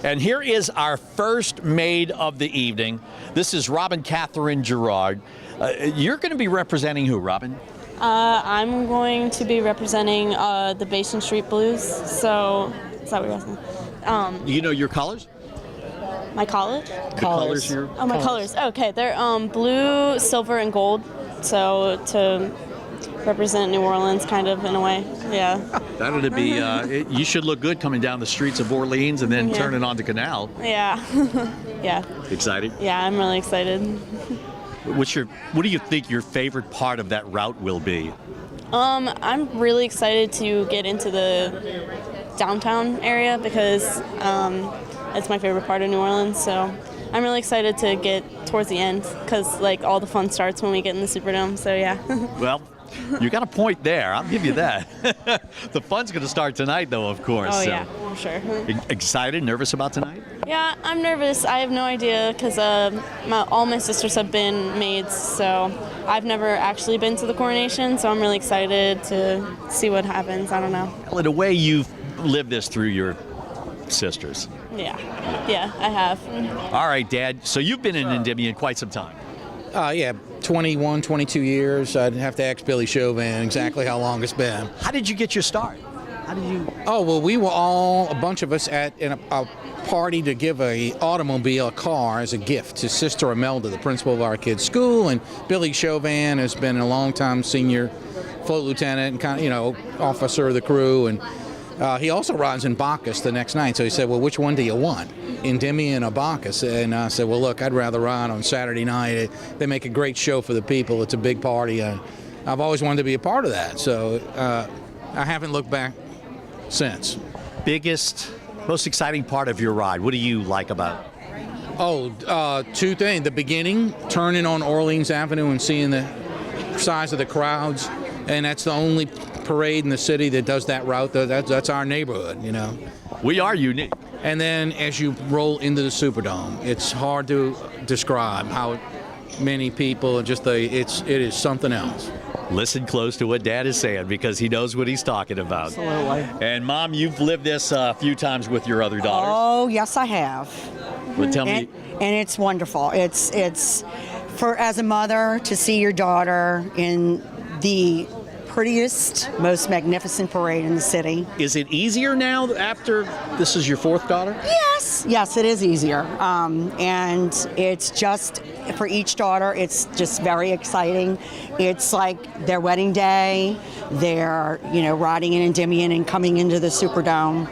And here is our first maid of the evening. This is Robin Catherine Gerard. You're going to be representing who, Robin? I'm going to be representing the Basin Street Blues. So, is that what you're asking? You know your colors? My college? The colors. Oh, my colors. Okay, they're blue, silver, and gold. So to represent New Orleans, kind of in a way. Yeah. That would be. You should look good coming down the streets of Orleans and then turning on the canal. Yeah. Yeah. Excited? Yeah, I'm really excited. What do you think your favorite part of that route will be? I'm really excited to get into the downtown area because it's my favorite part of New Orleans. So I'm really excited to get towards the end because like all the fun starts when we get in the Superdome. So yeah. Well, you got a point there. I'll give you that. The fun's going to start tonight, though, of course. Oh so. yeah, I'm sure. Excited, nervous about tonight? Yeah, I'm nervous. I have no idea because all my sisters have been maids, so I've never actually been to the coronation. So I'm really excited to see what happens. I don't know. Well, in a way, you've lived this through your sisters. Yeah, I have. All right, Dad. So you've been in Endymion quite some time. Yeah, 21, 22 years. I'd have to ask Billy Chauvin exactly how long it's been. How did you get your start? How did you? Oh, well, we were all, a bunch of us, at a party to give a car as a gift to Sister Imelda, the principal of our kids' school. And Billy Chauvin has been a long-time senior float lieutenant and kind of, officer of the crew. And he also rides in Bacchus the next night. So he said, well, which one do you want, Endymion or Bacchus? And I said, well, look, I'd rather ride on Saturday night. They make a great show for the people. It's a big party. I've always wanted to be a part of that. So I haven't looked back since. Biggest, most exciting part of your ride, what do you like about it? Oh, two things. The beginning, turning on Orleans Avenue and seeing the size of the crowds. And that's the only parade in the city that does that route. That's our neighborhood, We are unique. And then as you roll into the Superdome, it's hard to describe how many people, it is something else. Listen close to what Dad is saying because he knows what he's talking about. Absolutely. And Mom, you've lived this a few times with your other daughters. Oh, yes, I have. Well, tell me. And it's wonderful. It's for as a mother to see your daughter in the prettiest, most magnificent parade in the city. Is it easier now after this is your fourth daughter? Yes, it is easier. And it's just, for each daughter, it's just very exciting. It's like their wedding day, their, riding in Endymion and coming into the Superdome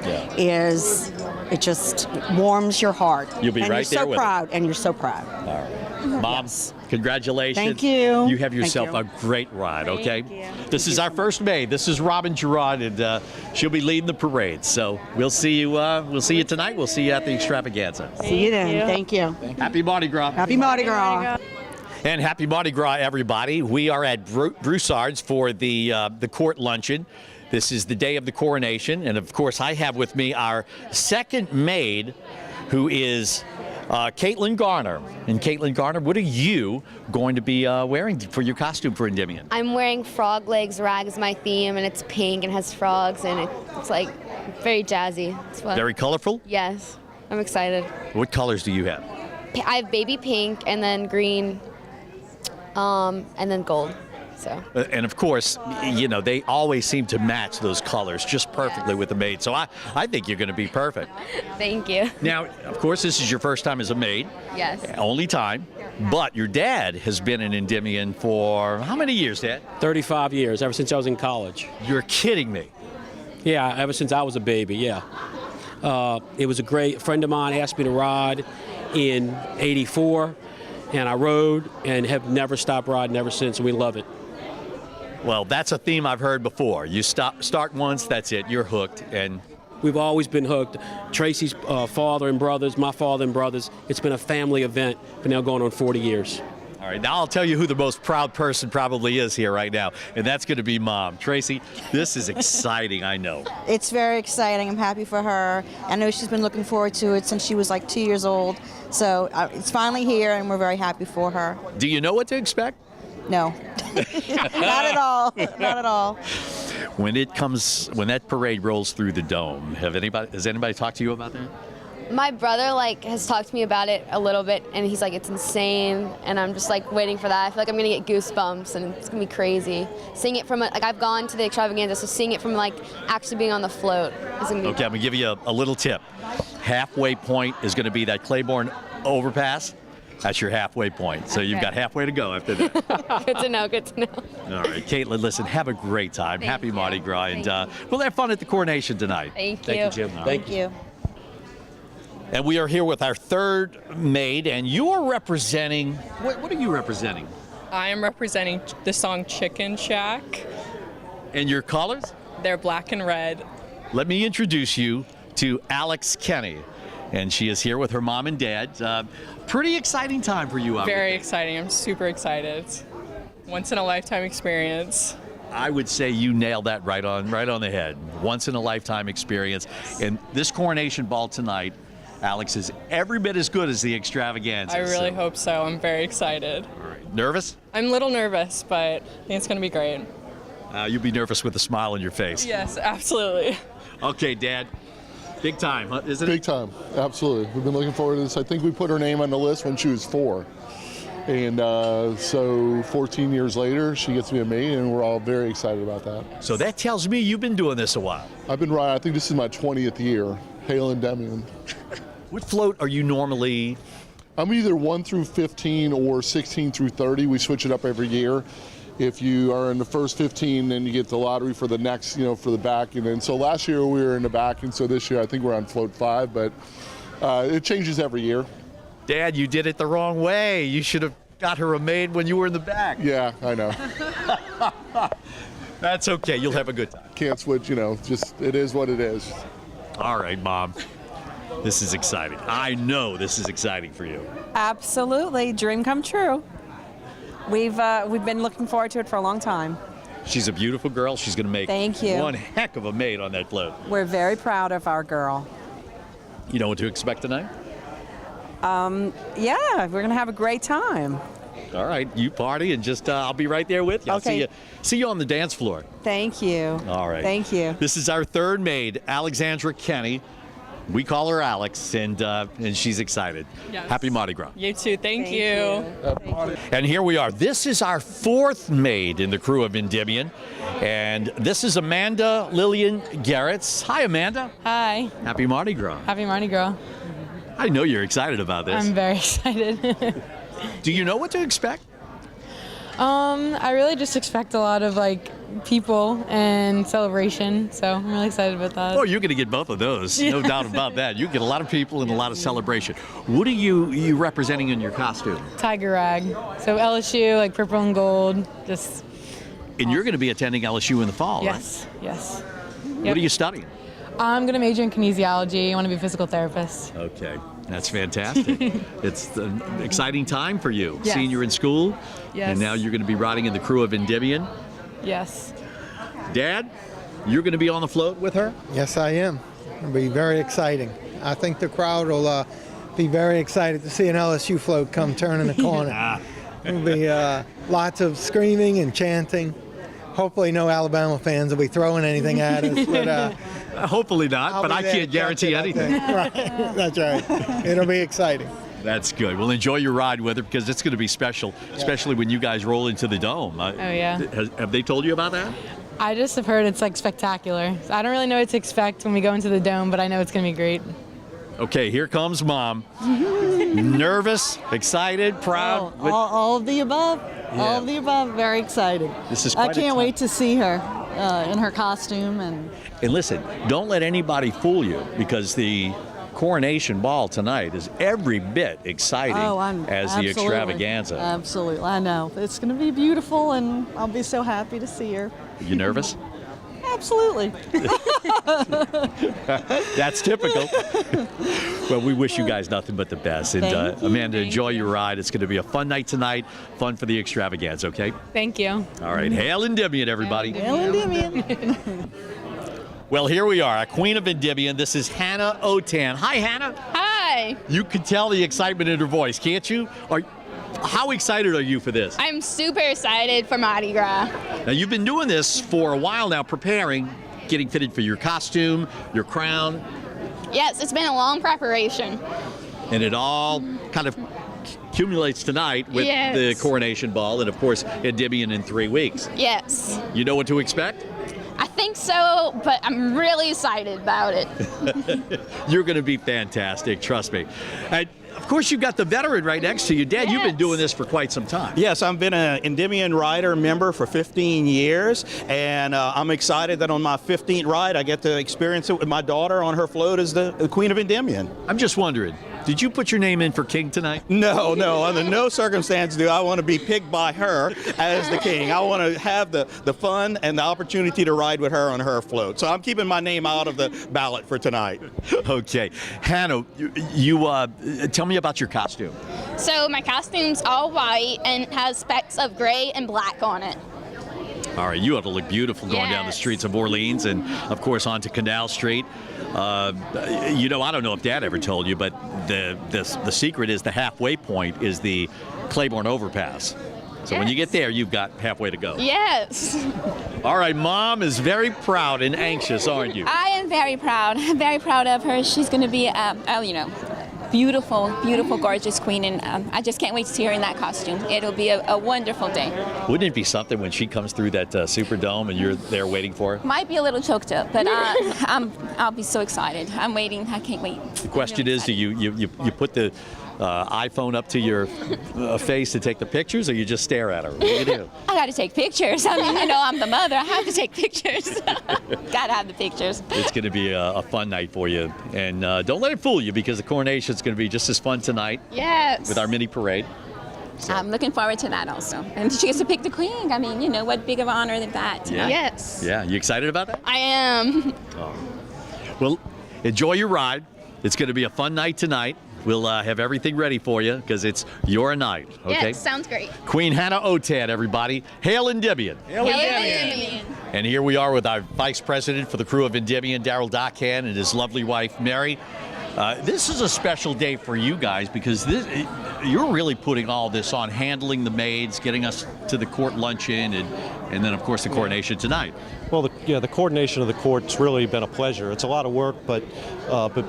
it just warms your heart. You'll be and right there with proud, and you're so proud. All right. Moms, congratulations. Thank you. You have yourself a great ride, okay? Thank you. This is our first maid. This is Robin Gerard, and she'll be leading the parade. So we'll see you tonight. We'll see you at the extravaganza. See you then. Thank you. Happy Mardi Gras. Happy Mardi Gras. And happy Mardi Gras, everybody. We are at Broussard's for the court luncheon. This is the day of the coronation, and of course I have with me our second maid, who is Caitlin Garner. And Caitlin Garner, what are you going to be wearing for your costume for Endymion? I'm wearing frog legs. Rag is my theme, and it's pink and has frogs, and it's like very jazzy. It's fun. Very colorful? Yes, I'm excited. What colors do you have? I have baby pink, and then green, and then gold. So. And of course, they always seem to match those colors just perfectly with the maid. So I think you're going to be perfect. Thank you. Now, of course, this is your first time as a maid. Yes. Only time. But your dad has been in Endymion for how many years, Dad? 35 years, ever since I was in college. You're kidding me. Yeah, ever since I was a baby, yeah. It was a great friend of mine asked me to ride in '84, and I rode and have never stopped riding ever since, and we love it. Well, that's a theme I've heard before. You start once, that's it. You're hooked. And we've always been hooked. Tracy's father and brothers, my father and brothers. It's been a family event, but now going on 40 years. All right, now I'll tell you who the most proud person probably is here right now, and that's going to be Mom. Tracy, this is exciting, I know. It's very exciting. I'm happy for her. I know she's been looking forward to it since she was like 2 years old. So it's finally here, and we're very happy for her. Do you know what to expect? No, not at all. Not at all. When that parade rolls through the dome, has anybody talked to you about that? My brother has talked to me about it a little bit, and he's like, it's insane, and I'm just waiting for that. I feel like I'm gonna get goosebumps, and it's gonna be crazy. Seeing it from I've gone to the extravaganza, so seeing it from actually being on the float is gonna be. Okay, I'm gonna give you a little tip. Halfway point is gonna be that Claiborne overpass. That's your halfway point. So you've got halfway to go after that. Good to know. Good to know. All right, Caitlin, listen, have a great time. Happy Mardi Gras, and we'll have fun at the coronation tonight. Thank you. Thank you, Jim. Thank you. And we are here with our third maid, and you are representing, what are you representing? I am representing the song Chicken Shack. And your colors? They're black and red. Let me introduce you to Alex Kenny. And she is here with her mom and dad. Pretty exciting time for you, Very exciting. I'm super excited. Once in a lifetime experience. I would say you nailed that right on the head. Once in a lifetime experience. And this coronation ball tonight, Alex, is every bit as good as the extravaganza. I really hope so. I'm very excited. All right. Nervous? I'm a little nervous, but I think it's going to be great. You'll be nervous with a smile on your face. Yes, absolutely. Okay, Dad. Big time, huh? Isn't it? Big time, absolutely. We've been looking forward to this. I think we put her name on the list when she was 4. And so 14 years later, she gets to be a maid, and we're all very excited about that. So that tells me you've been doing this a while. I've been riding, I think this is my 20th year. Hail Endymion. What float are you normally? I'm either 1 through 15 or 16 through 30. We switch it up every year. If you are in the first 15, then you get the lottery for the next, for the back. And then so last year we were in the back, and so this year I think we're on float 5, but it changes every year. Dad, you did it the wrong way. You should have got her a maid when you were in the back. Yeah, I know. That's okay. You'll have a good time. Can't switch, just it is what it is. All right, Mom. This is exciting. I know this is exciting for you. Absolutely, dream come true. We've been looking forward to it for a long time. She's a beautiful girl. She's going to make Thank you. one heck of a maid on that float. We're very proud of our girl. You know what to expect tonight? Yeah, we're gonna have a great time. All right, you party, and just I'll be right there with you. Okay. I'll see you on the dance floor. Thank you. All right. Thank you. This is our third maid, Alexandra Kenny. We call her Alex, and she's excited. Yes. Happy Mardi Gras. You too. Thank you. And here we are. This is our fourth maid in the crew of Endymion, and this is Amanda Lillian Garretts. Hi, Amanda. Hi. Happy Mardi Gras. Happy Mardi Gras. I know you're excited about this. I'm very excited. Do you know what to expect? I really just expect a lot of people and celebration, so I'm really excited about that. Oh, you're going to get both of those, no doubt about that. You get a lot of people and a lot of celebration. What are you representing in your costume? Tiger rag. So LSU, purple and gold, just. And you're going to be attending LSU in the fall, Yes, right? yes. What are you studying? I'm going to major in kinesiology. I want to be a physical therapist. Okay, that's fantastic. It's an exciting time for you. Yes. Senior in school, Yes. and now you're going to be riding in the crew of Endymion. Yes. Dad, you're going to be on the float with her? Yes, I am. It'll be very exciting. I think the crowd will be very excited to see an LSU float come turning the corner. There'll be lots of screaming and chanting. Hopefully no Alabama fans will be throwing anything at us, but hopefully not, but I can't guarantee anything. Right, that's right. It'll be exciting. That's good. Well, enjoy your ride with her because it's going to be special, especially when you guys roll into the dome. Oh, yeah. Have they told you about that? I just have heard it's spectacular. I don't really know what to expect when we go into the dome, but I know it's going to be great. Okay, here comes Mom. Nervous, excited, proud. All of the above. Yeah. All of the above. Very excited. This is I quite a can't time. wait to see her in her costume. And listen, don't let anybody fool you because the Coronation Ball tonight is every bit exciting as the extravaganza. Absolutely. I know. It's going to be beautiful, and I'll be so happy to see her. You nervous? Absolutely. That's typical. Well, we wish you guys nothing but the best. And Thank you. Amanda, enjoy your ride. It's going to be a fun night tonight, fun for the extravaganza, okay? Thank you. All right. Hail Endymion, everybody. Hail Endymion. Well, here we are, a queen of Endymion. This is Hannah Autin. Hi, Hannah. Hi. You can tell the excitement in her voice, can't you? How excited are you for this? I'm super excited for Mardi Gras. Now, you've been doing this for a while now, preparing, getting fitted for your costume, your crown. Yes, it's been a long preparation. And it all kind of accumulates tonight with Yes. the Coronation Ball and, of course, Endymion in 3 weeks. Yes. You know what to expect? I think so, but I'm really excited about it. You're going to be fantastic, trust me. And of course, you've got the veteran right next to you. Dad, you've been doing this for quite some time. Yes, I've been an Endymion rider member for 15 years, and I'm excited that on my 15th ride, I get to experience it with my daughter on her float as the Queen of Endymion. I'm just wondering, did you put your name in for King tonight? No, under no circumstance do I want to be picked by her as the King. I want to have the fun and the opportunity to ride with her on her float. So I'm keeping my name out of the ballot for tonight. Okay. Hannah, you tell me about your costume. So my costume's all white and has specks of gray and black on it. All right, you ought to look beautiful going down the Yes. streets of Orleans and, of course, onto Canal Street. You know, I don't know if Dad ever told you, but the secret is the halfway point is the Claiborne Overpass. So when you get there, you've got halfway to go. Yes. All right, Mom is very proud and anxious, aren't you? I am very proud. I'm very proud of her. She's going to be, beautiful, beautiful, gorgeous queen, and I just can't wait to see her in that costume. It'll be a wonderful day. Wouldn't it be something when she comes through that Superdome and you're there waiting for her? Might be a little choked up, but I'll be so excited. I'm waiting. I can't wait. The question is, do you put the iPhone up to your face to take the pictures, or you just stare at her? What do you do? I got to take pictures. I mean, I'm the mother. I have to take pictures. Got to have the pictures. It's going to be a fun night for you, and don't let it fool you, because the coronation's going to be just as fun tonight. Yes. With our mini parade. I'm looking forward to that also. And she gets to pick the queen. I mean, what big of an honor than that. Yeah. Yes. Yeah. You excited about that? I am. Oh. Well, enjoy your ride. It's going to be a fun night tonight. We'll have everything ready for you because it's your night. Okay. Yes, sounds great. Queen Hannah Autin, everybody. Hail Endymion. Hail Endymion. And here we are with our Vice President for the crew of Endymion, Daryl Dockhand, and his lovely wife, Mary. This is a special day for you guys because you're really putting all this on, handling the maids, getting us to the court luncheon, and then, of course, the coronation tonight. Well, the coordination of the court's really been a pleasure. It's a lot of work, but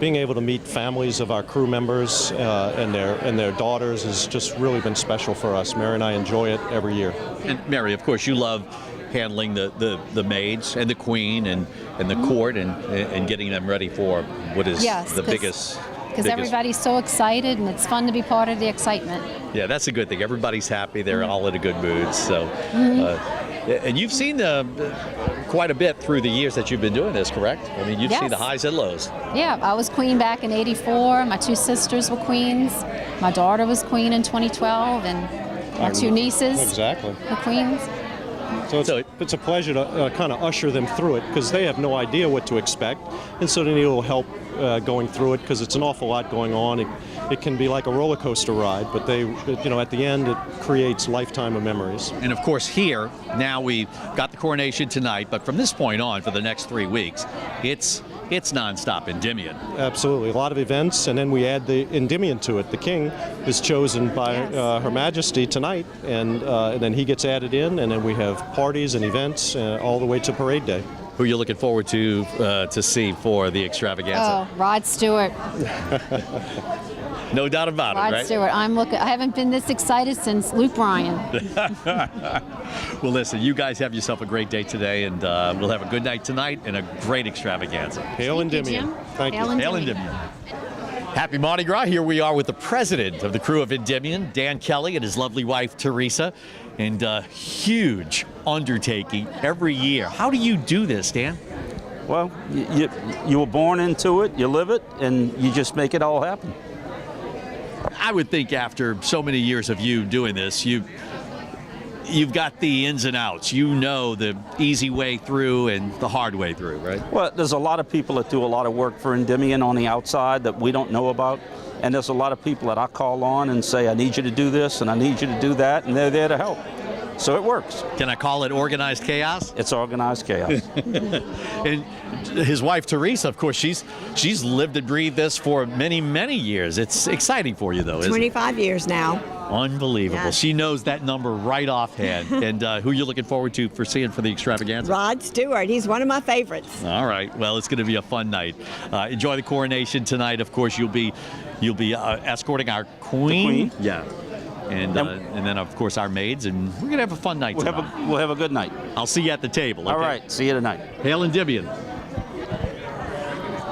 being able to meet families of our crew members and their daughters has just really been special for us. Mary and I enjoy it every year. And Mary, of course, you love handling the maids and the queen and the court and getting them ready for what is the biggest. Because everybody's so excited, and it's fun to be part of the excitement. Yeah, that's a good thing. Everybody's happy. They're all in a good mood. So, and you've seen quite a bit through the years that you've been doing this, correct? I mean, you've seen the highs and lows. Yeah, I was queen back in '84. My two sisters were queens. My daughter was queen in 2012, and my two nieces were queens. So it's a pleasure to kind of usher them through it because they have no idea what to expect, and so then you'll help going through it because it's an awful lot going on. It can be like a roller coaster ride, but at the end it creates lifetime of memories. And of course here, now we've got the coronation tonight, but from this point on for the next 3 weeks, it's nonstop Endymion. Absolutely, a lot of events, and then we add the Endymion to it. The king is chosen by Her Majesty tonight, and then he gets added in, and then we have parties and events all the way to parade day. Who are you looking forward to see for the extravaganza? Oh, Rod Stewart. No doubt about Rod it, right? Stewart. I haven't been this excited since Luke Bryan. Well, listen, you guys have yourself a great day today, and we'll have a good night tonight and a great extravaganza. Hail Endymion. Thank you. Hail Endymion. Happy Mardi Gras. Here we are with the president of the crew of Endymion, Dan Kelly, and his lovely wife, Teresa. And huge undertaking every year. How do you do this, Dan? Well, you were born into it, you live it, and you just make it all happen. I would think after so many years of you doing this, you've got the ins and outs. You know the easy way through and the hard way through, right? Well, there's a lot of people that do a lot of work for Endymion on the outside that we don't know about. And there's a lot of people that I call on and say, I need you to do this and I need you to do that, and they're there to help. So it works. Can I call it organized chaos? It's organized chaos. And his wife Teresa, of course, she's lived and breathed this for many, many years. It's exciting for you, though, isn't it? 25 years now. Unbelievable. Yeah. She knows that number right offhand. And who you're looking forward to for seeing for the extravaganza? Rod Stewart. He's one of my favorites. All right. Well, it's going to be a fun night. Enjoy the coronation tonight. Of course, you'll be escorting our queen. Yeah. And then, of course, our maids, and we're going to have a fun night tonight. We'll have a good night. I'll see you at the table. All okay? right. See you tonight. Hail Endymion.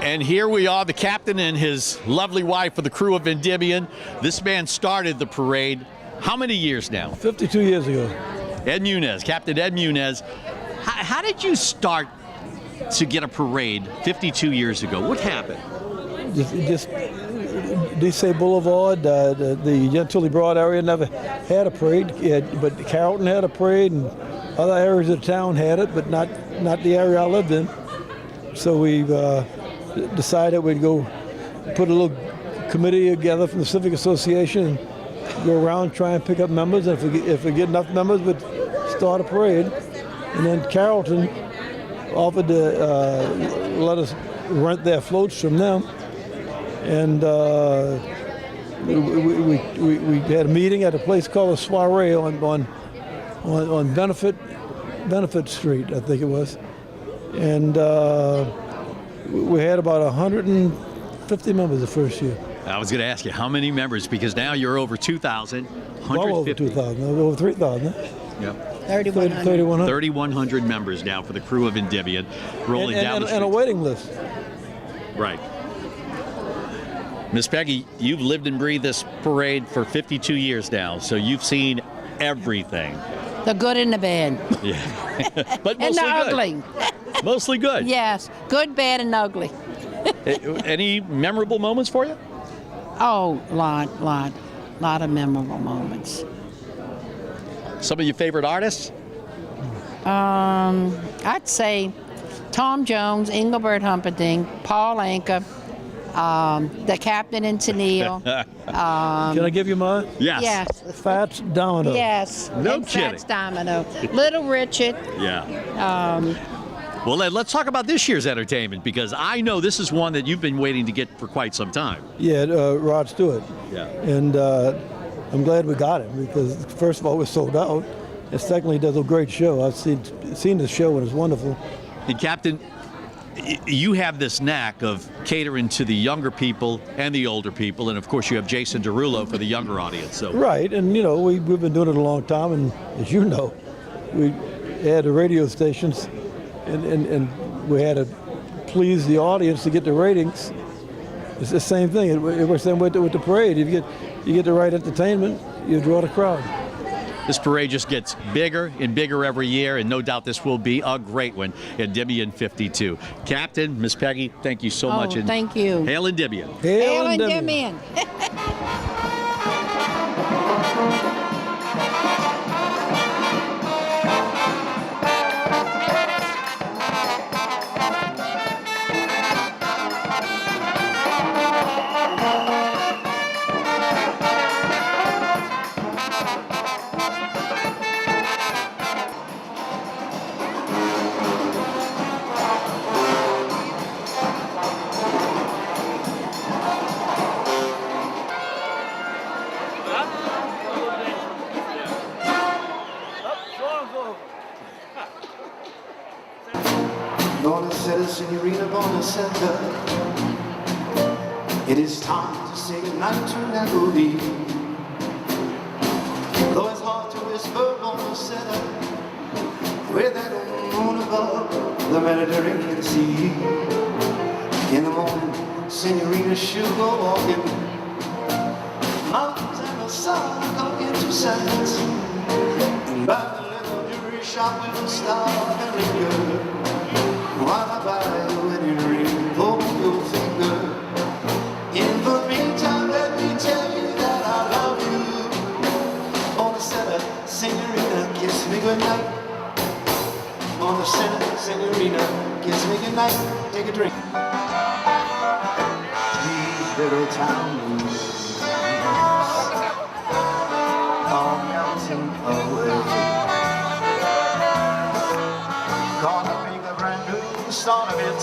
And here we are, the captain and his lovely wife for the crew of Endymion. This man started the parade how many years now? 52 years ago. Ed Muniz, Captain Ed Muniz. How did you start to get a parade 52 years ago? What happened? Just DC Boulevard, the Gentilly Broad area never had a parade, but Carrollton had a parade, and other areas of town had it, but not the area I lived in. So we decided we'd go put a little committee together from the Civic Association and go around, try and pick up members, and if we get enough members, we'd start a parade. And then Carrollton offered to let us rent their floats from them. And we had a meeting at a place called a Soiree on Benefit Street, I think it was. And we had about 150 members the first year. I was going to ask you, how many members? Because now you're over 2,000. Well over 2,000, over 3,000. Yep. 3,100. 3,100 members now for the crew of Endymion, rolling down the street. And a waiting list. Right. Miss Peggy, you've lived and breathed this parade for 52 years now, so you've seen everything. The good and the bad. Yeah. But mostly and the good. ugly. Mostly good. Yes, good, bad, and ugly. Any memorable moments for you? Oh, lot of memorable moments. Some of your favorite artists? I'd say Tom Jones, Engelbert Humperdinck, Paul Anka, the Captain and Tennille. Can I give you mine? Yes. Yes. Fats Domino. Yes. No and kidding. Fats Domino. Little Richard. Yeah. Well, let's talk about this year's entertainment, because I know this is one that you've been waiting to get for quite some time. Yeah, Rod Stewart. Yeah. And I'm glad we got him, because first of all, we're sold out, and secondly, he does a great show. I've seen the show, and it's wonderful. And Captain, you have this knack of catering to the younger people and the older people, and of course you have Jason Derulo for the younger audience. So. Right, and you know, we've been doing it a long time, and as you know, we had the radio stations, and we had to please the audience to get the ratings. It's the same thing. It works the same way with the parade. If you get the right entertainment, you draw the crowd. This parade just gets bigger and bigger every year, and no doubt this will be a great one. Endymion 52. Captain, Miss Peggy, thank you so much. And thank you. Hail Endymion. Hail Endymion. Buonasera, Signorina, buonasera. It is time to say goodnight to Napoli. Though it's hard to whisper buonasera, with that moon above the Mediterranean Sea. In the morning, Signorina, she'll go walking. Mountains and the sun go into silence. And by the little jewelry shop, we will stop and linger. While I buy a wedding ring for your finger. In the meantime, let me tell you that I love you. Buonasera, Signorina, kiss me goodnight. Buonasera, Signorina, kiss me goodnight. Take a drink. These little towns are melting away. the start of it.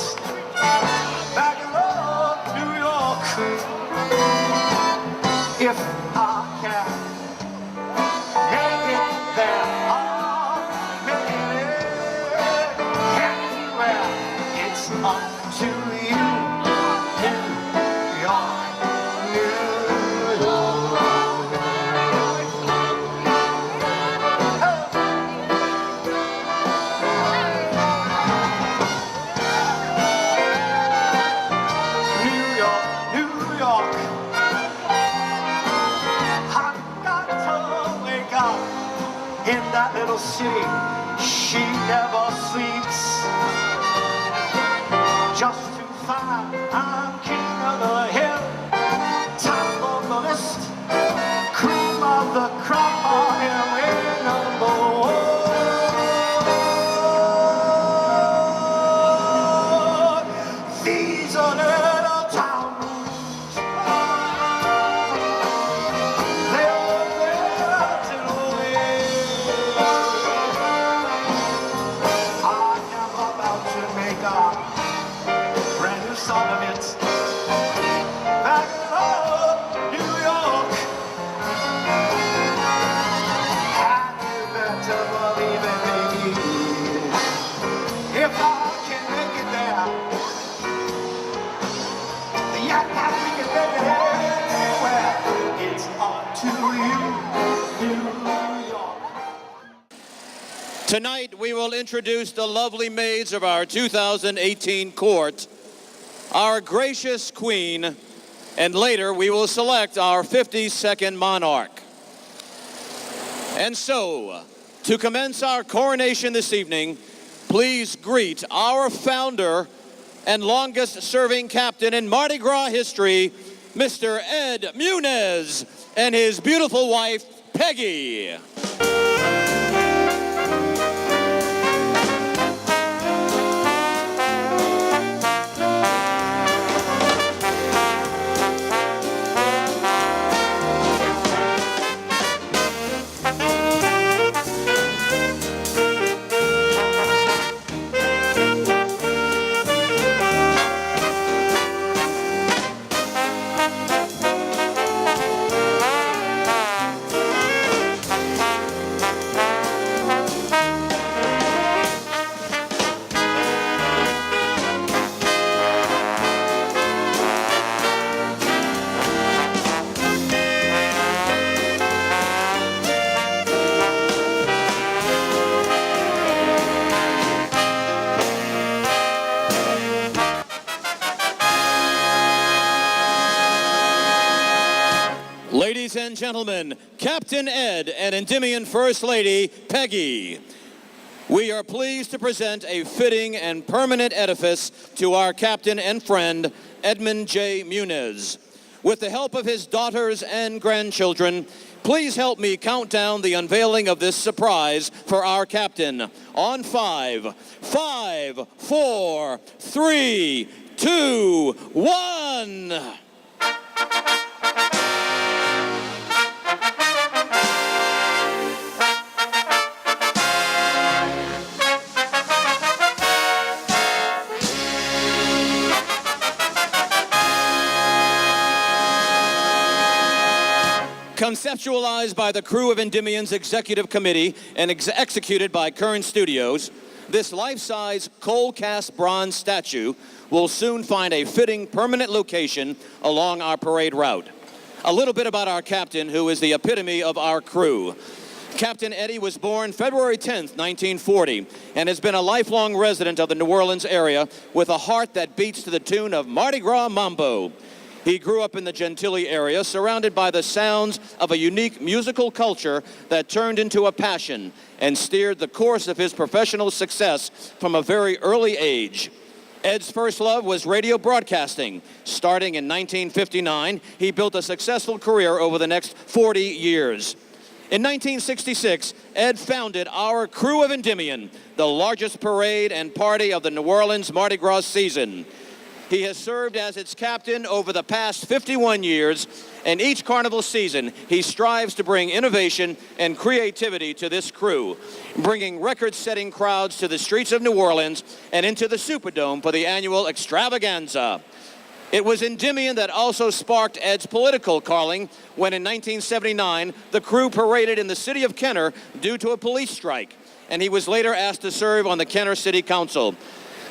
Back in old New York, if I can make it there, I'll make it anywhere. It's up to you, New York, New York. In that little city, she never sleeps. Just to find I'm king of the hill, top of the list, cream of the crop, I'm number one. These are little town rules. They're melting away. Brand new song of it. Back in old New York. And you better believe it, baby. If I can make it there, yeah, we can make it anywhere. It's up to you, New York. Tonight, we will introduce the lovely maids of our 2018 court, our gracious queen, and later we will select our 52nd monarch. And so, to commence our coronation this evening, please greet our founder and longest-serving captain in Mardi Gras history, Mr. Ed Munez, and his beautiful wife, Peggy. Ladies and gentlemen, Captain Ed and Endymion First Lady Peggy. We are pleased to present a fitting and permanent edifice to our captain and friend, Edmund J. Munez. With the help of his daughters and grandchildren, please help me count down the unveiling of this surprise for our captain. On 5, 5, 4, 3, 2, 1. Conceptualized by the crew of Endymion's executive committee and executed by Kern Studios, this life-size coal-cast bronze statue will soon find a fitting permanent location along our parade route. A little bit about our captain, who is the epitome of our crew. Captain Eddie was born February 10th, 1940, and has been a lifelong resident of the New Orleans area with a heart that beats to the tune of Mardi Gras Mambo. He grew up in the Gentilly area, surrounded by the sounds of a unique musical culture that turned into a passion and steered the course of his professional success from a very early age. Ed's first love was radio broadcasting. Starting in 1959, he built a successful career over the next 40 years. In 1966, Ed founded our Crew of Endymion, the largest parade and party of the New Orleans Mardi Gras season. He has served as its captain over the past 51 years, and each carnival season, he strives to bring innovation and creativity to this crew, bringing record-setting crowds to the streets of New Orleans and into the Superdome for the annual extravaganza. It was Endymion that also sparked Ed's political calling when in 1979, the crew paraded in the city of Kenner due to a police strike, and he was later asked to serve on the Kenner City Council.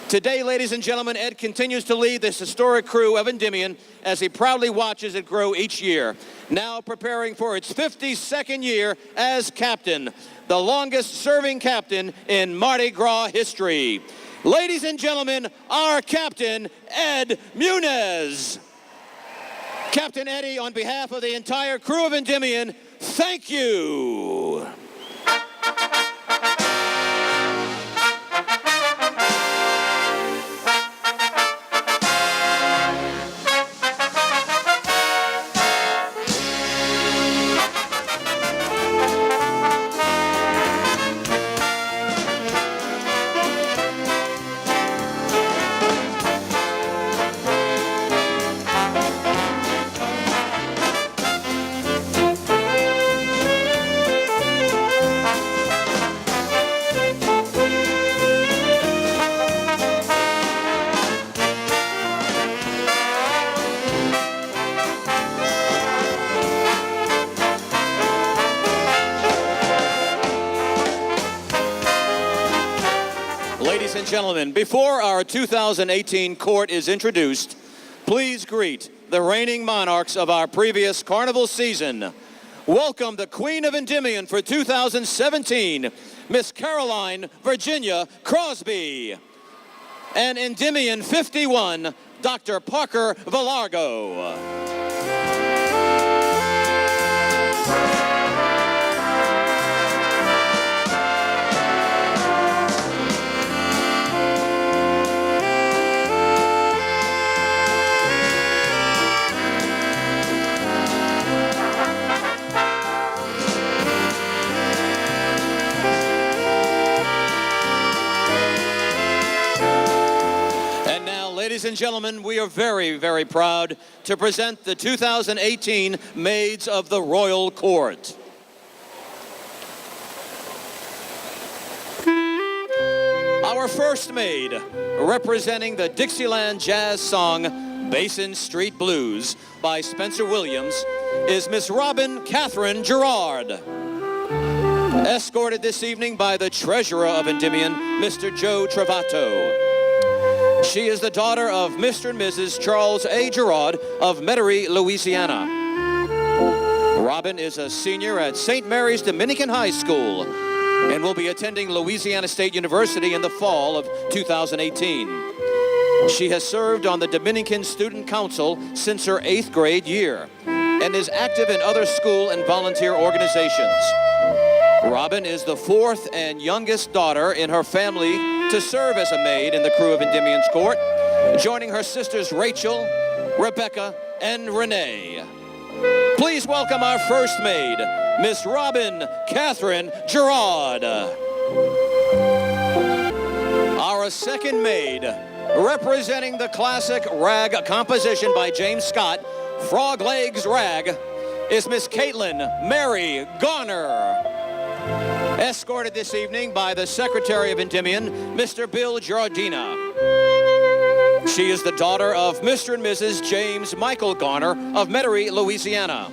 Today, ladies and gentlemen, Ed continues to lead this historic crew of Endymion as he proudly watches it grow each year. Now preparing for its 52nd year as captain, the longest serving captain in Mardi Gras history. Ladies and gentlemen, our captain, Ed Muniz. Captain Eddie, on behalf of the entire crew of Endymion, thank you. Ladies and gentlemen, before our 2018 court is introduced, please greet the reigning monarchs of our previous carnival season. Welcome the Queen of Endymion for 2017, Miss Caroline Virginia Crosby. And Endymion 51, Dr. Parker Villargo. Ladies and gentlemen, we are very, very proud to present the 2018 Maids of the Royal Court. Our first maid, representing the Dixieland jazz song Basin Street Blues by Spencer Williams, is Miss Robin Catherine Gerard. Escorted this evening by the treasurer of Endymion, Mr. Joe Travato. She is the daughter of Mr. and Mrs. Charles A. Gerard of Metairie, Louisiana. Robin is a senior at St. Mary's Dominican High School and will be attending Louisiana State University in the fall of 2018. She has served on the Dominican Student Council since her 8th grade year and is active in other school and volunteer organizations. Robin is the 4th and youngest daughter in her family to serve as a maid in the crew of Endymion's court, joining her sisters Rachel, Rebecca, and Renee. Please welcome our first maid, Miss Robin Catherine Gerard. Our second maid, representing the classic rag composition by James Scott, Frog Legs Rag, is Miss Caitlin Mary Garner. Escorted this evening by the Secretary of Endymion, Mr. Bill Giardina. She is the daughter of Mr. and Mrs. James Michael Garner of Metairie, Louisiana.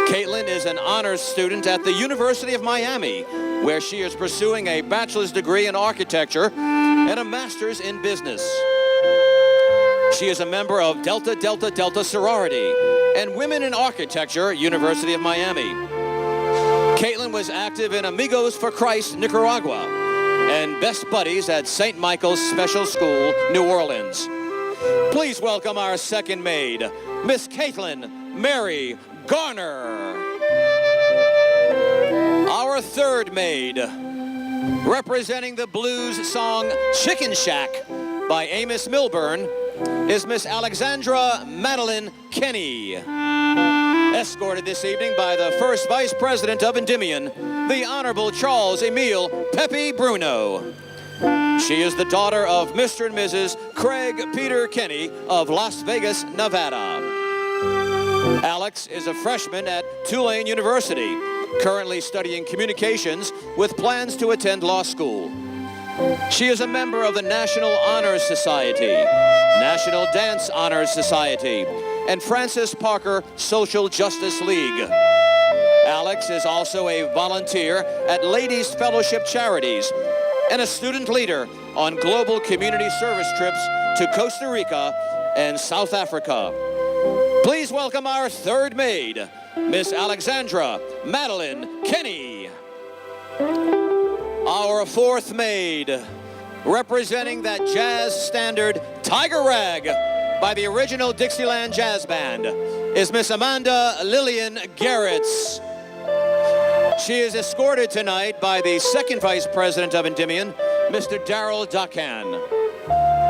Caitlin is an honors student at the University of Miami, where she is pursuing a bachelor's degree in architecture and a master's in business. She is a member of Delta Delta Delta sorority and Women in Architecture, University of Miami. Caitlin was active in Amigos for Christ, Nicaragua, and Best Buddies at St. Michael's Special School, New Orleans. Please welcome our second maid, Miss Caitlin Mary Garner. Our third maid, representing the blues song Chicken Shack by Amos Milburn, is Miss Alexandra Madeline Kenny. Escorted this evening by the first Vice President of Endymion, the Honorable Charles Emile Pepe Bruno. She is the daughter of Mr. and Mrs. Craig Peter Kenny of Las Vegas, Nevada. Alex is a freshman at Tulane University, currently studying communications with plans to attend law school. She is a member of the National Honor Society, National Dance Honor Society, and Francis Parker Social Justice League. Alex is also a volunteer at Ladies Fellowship Charities and a student leader on global community service trips to Costa Rica and South Africa. Please welcome our third maid, Miss Alexandra Madeline Kenny. Our fourth maid, representing that jazz standard Tiger Rag by the original Dixieland Jazz Band, is Miss Amanda Lillian Garretts. She is escorted tonight by the second vice president of Endymion, Mr. Darrell Duchan.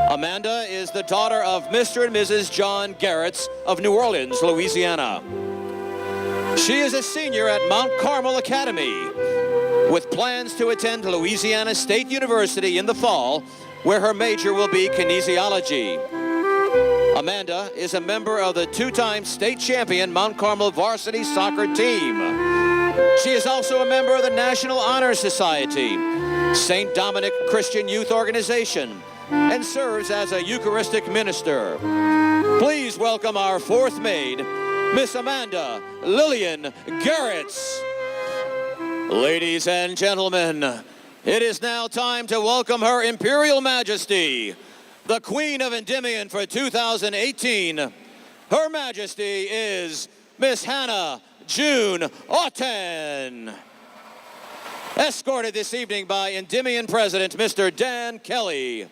Amanda is the daughter of Mr. and Mrs. John Garretts of New Orleans, Louisiana. She is a senior at Mount Carmel Academy, with plans to attend Louisiana State University in the fall, where her major will be kinesiology. Amanda is a member of the two-time state champion Mount Carmel varsity soccer team. She is also a member of the National Honor Society, St. Dominic Christian Youth Organization, and serves as a Eucharistic minister. Please welcome our fourth maid, Miss Amanda Lillian Garretts. Ladies and gentlemen, it is now time to welcome Her Imperial Majesty, the Queen of Endymion for 2018. Her Majesty is Miss Hannah June Autin. Escorted this evening by Endymion President Mr. Dan Kelly.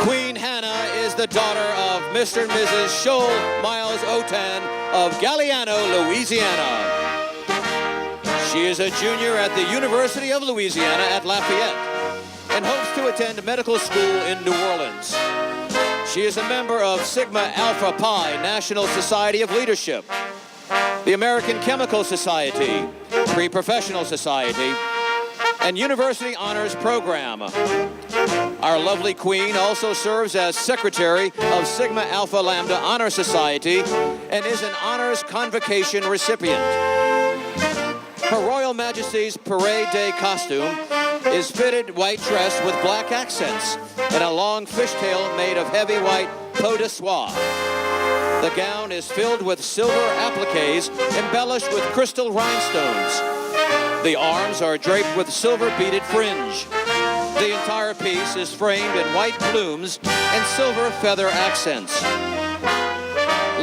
Queen Hannah is the daughter of Mr. and Mrs. Shoal Miles Autin of Galliano, Louisiana. She is a junior at the University of Louisiana at Lafayette and hopes to attend medical school in New Orleans. She is a member of Sigma Alpha Pi National Society of Leadership, the American Chemical Society, Pre-Professional Society, and University Honors Program. Our lovely queen also serves as secretary of Sigma Alpha Lambda Honor Society and is an honors convocation recipient. Her Royal Majesty's Parade Day costume is fitted white dress with black accents and a long fishtail made of heavy white peau de soie. The gown is filled with silver appliques embellished with crystal rhinestones. The arms are draped with silver beaded fringe. The entire piece is framed in white plumes and silver feather accents.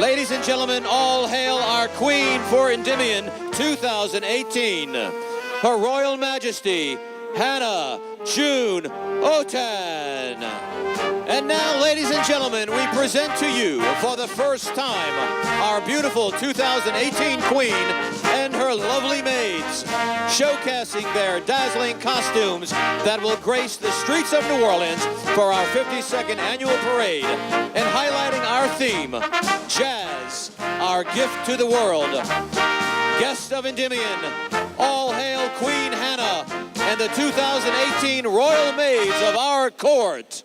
Ladies and gentlemen, all hail our Queen for Endymion 2018, Her Royal Majesty, Hannah June Autin. And now, ladies and gentlemen, we present to you for the first time our beautiful 2018 Queen and her lovely maids, showcasing their dazzling costumes that will grace the streets of New Orleans for our 52nd annual parade and highlighting our theme, Jazz, our gift to the world. Guests of Endymion, all hail Queen Hannah and the 2018 Royal Maids of our court.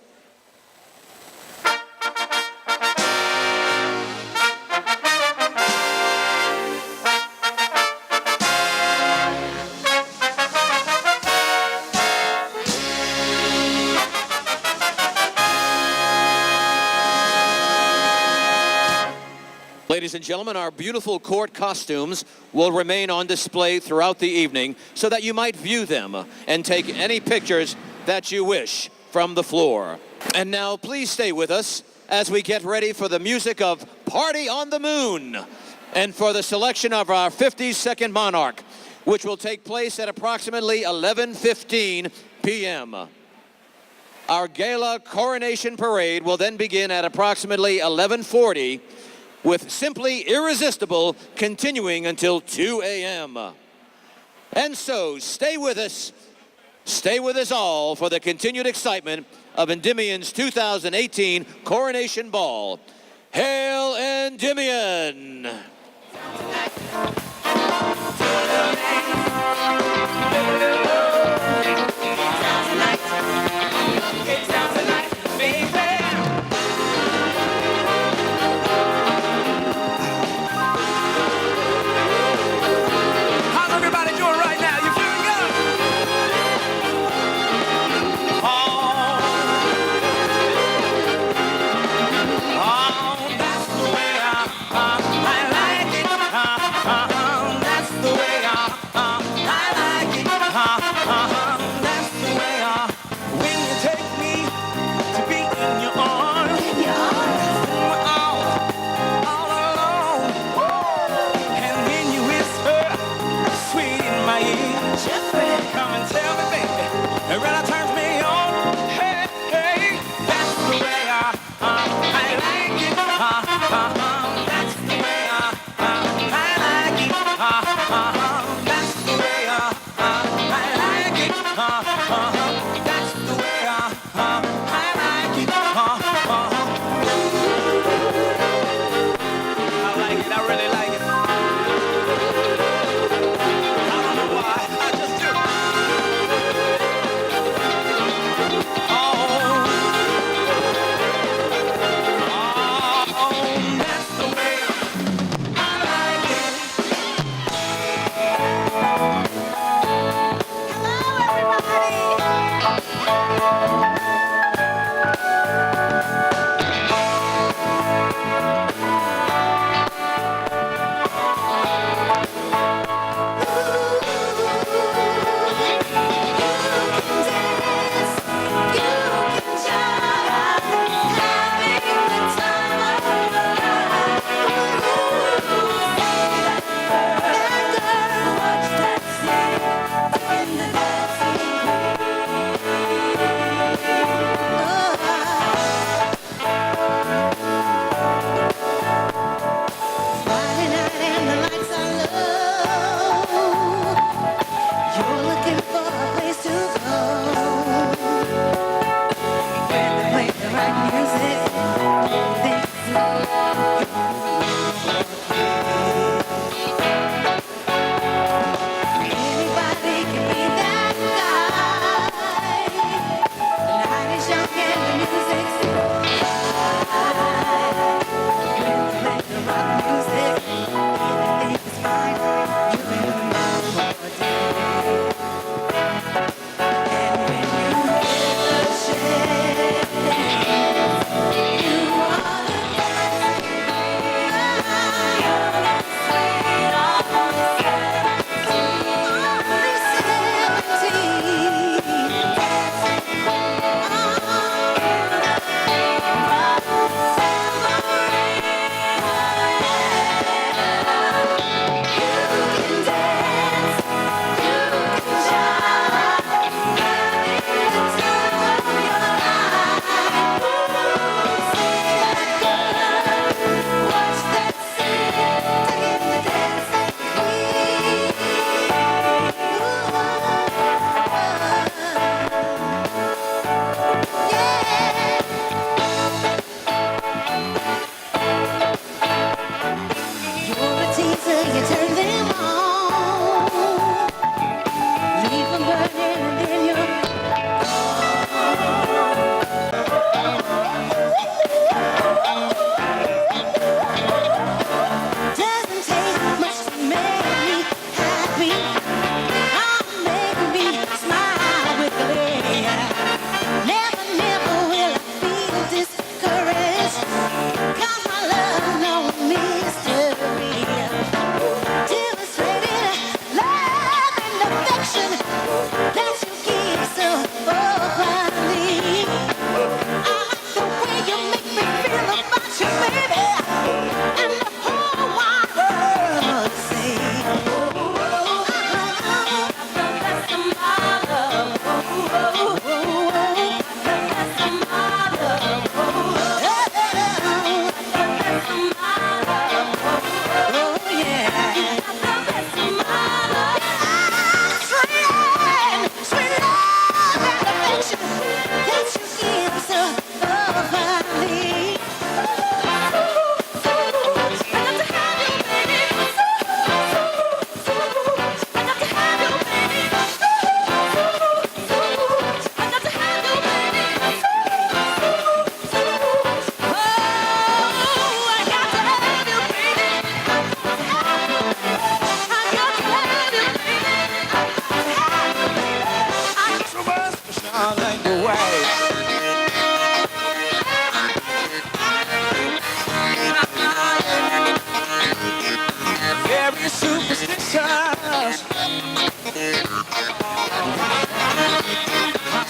Ladies and gentlemen, our beautiful court costumes will remain on display throughout the evening so that you might view them and take any pictures that you wish from the floor. And now please stay with us as we get ready for the music of Party on the Moon and for the selection of our 52nd monarch, which will take place at approximately 11:15 p.m. Our gala coronation parade will then begin at approximately 11:40, with Simply Irresistible continuing until 2 a.m. And so, stay with us all for the continued excitement of Endymion's 2018 Coronation Ball. Hail Endymion! That's the way when you take me to be in your arms. When we're all alone. And when you whisper sweet in my ear, come and tell me, baby, it really turns me on. Hey, hey, that's the way I like it. That's the way I like it. That's the way I like it.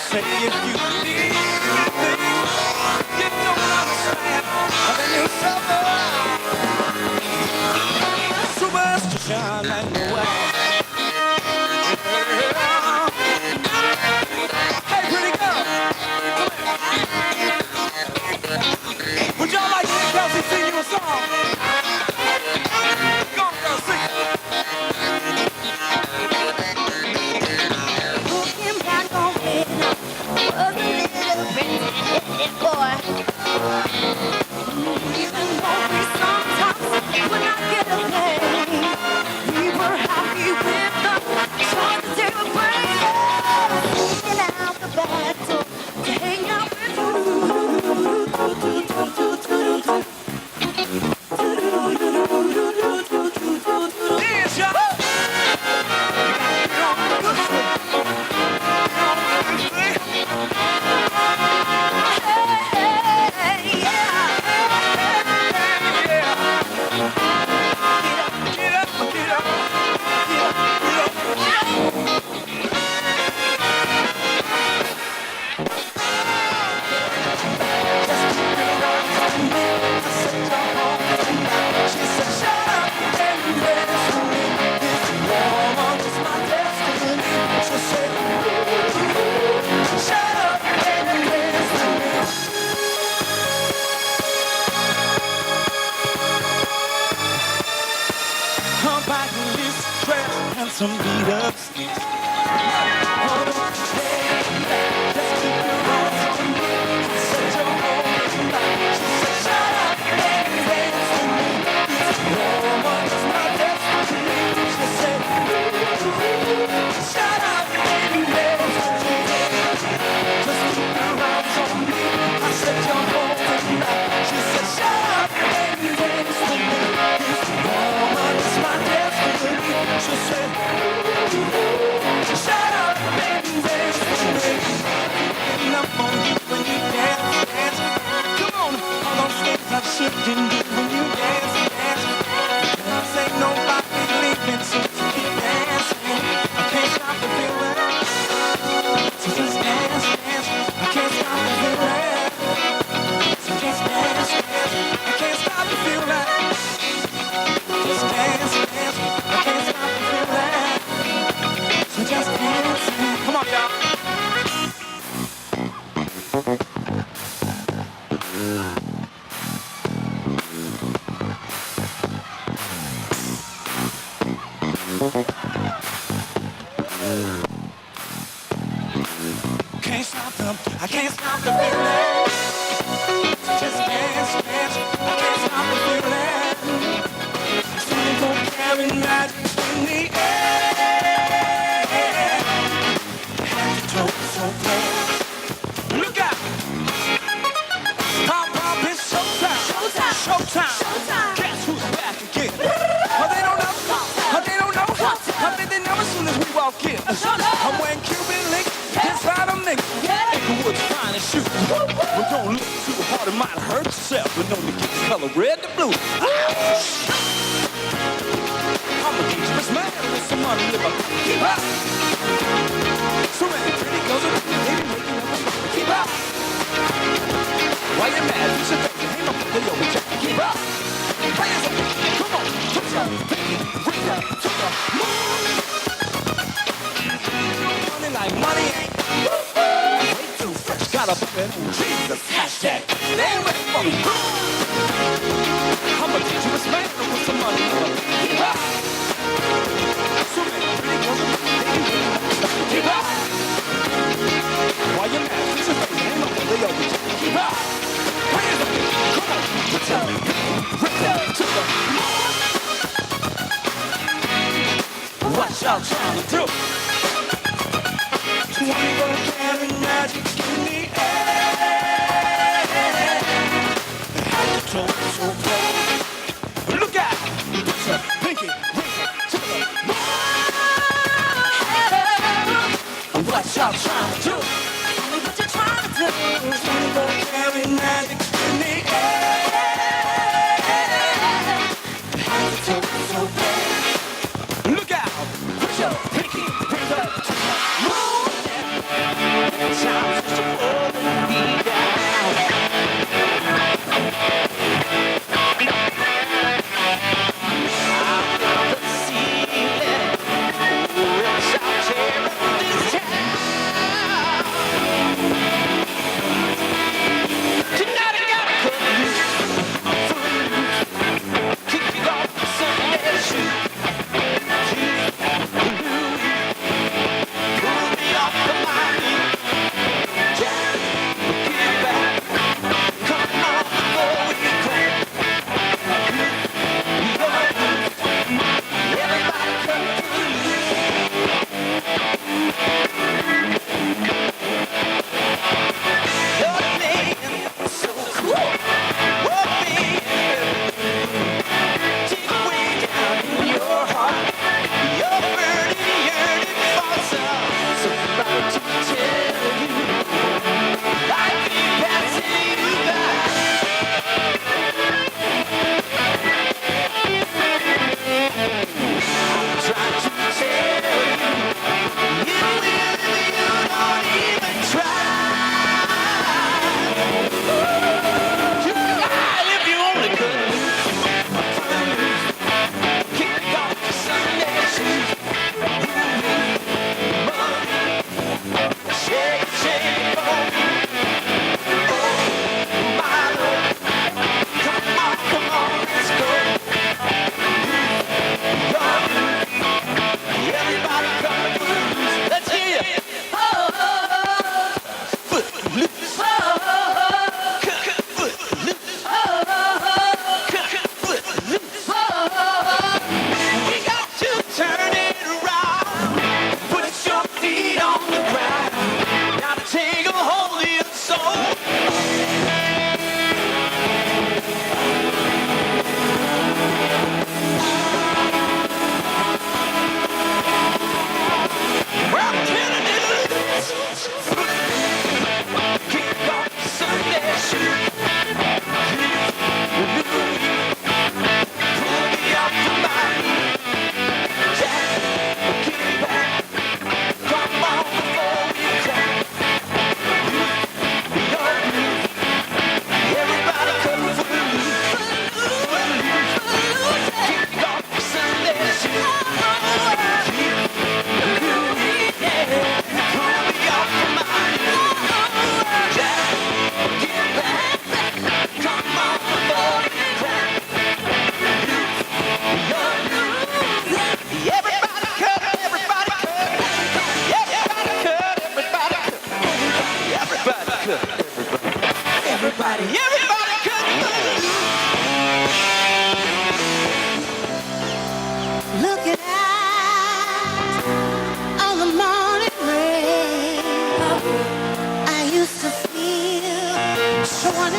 say if you need things you don't understand, then you suffer. Superstition and the way. Hey, pretty girl, would y'all like to Kelsey sing you a song? Go on, girl, sing it. Looking back on when I was a little princess boy. Even though we sometimes would not get away, we were happy with the choices they were bringing. Sneaking out the back door to hang out with you. Dance, y'all. Come back in this dress and some beat up sneaks. Shifting you when you dance, dance. Cause ain't nobody leaving, so keep dancing. I can't stop the feeling, so just dance, dance. I can't stop the feeling, so just dance, dance. I can't stop the feeling, just dance, dance. I can't stop the feeling, so just dance. Come on, y'all. Can't stop them, I can't stop the feeling. Just dance, dance, I can't stop the feeling. Something gon' carry magic in the air. Head to toe, so close. Look out! Pop, pop, it's showtime. Showtime. Showtime. Showtime. Guess who's back again? Oh, they don't know. Oh, they don't know. I bet they know as soon as we walk in. I'm wearing Cuban links inside of me. Inglewood's finest shoes. We don't look too hard, it might hurt yourself. But know to get the color red to blue. I'm a dangerous man with some money in my pocket. Keep up. So many pretty girls are baby making up a song. Keep up. Why you mad? You should think you hang up the over check. Keep up. Hands up. Come on. Put your pinky ring up to the moon. Money like money ain't way too fresh. Got a bucket on Jesus. Hashtag. They ain't ready for me. I'm a dangerous man with some money. Keep up. So many pretty girls are baby. Keep up. Why you mad? You should think you hang up the over check. Keep up. Hands up. Come on. Put your ring up to the moon. What y'all trying to do? 20 gonna carry magic in the air. Head to toe, so close. Look out! Put your pinky ring to the moon. What y'all trying to do? Tell me what you're trying to do. 20 gonna carry magic in the air. Head to toe, so close. Look out! Put your pinky ring to the moon. Shine.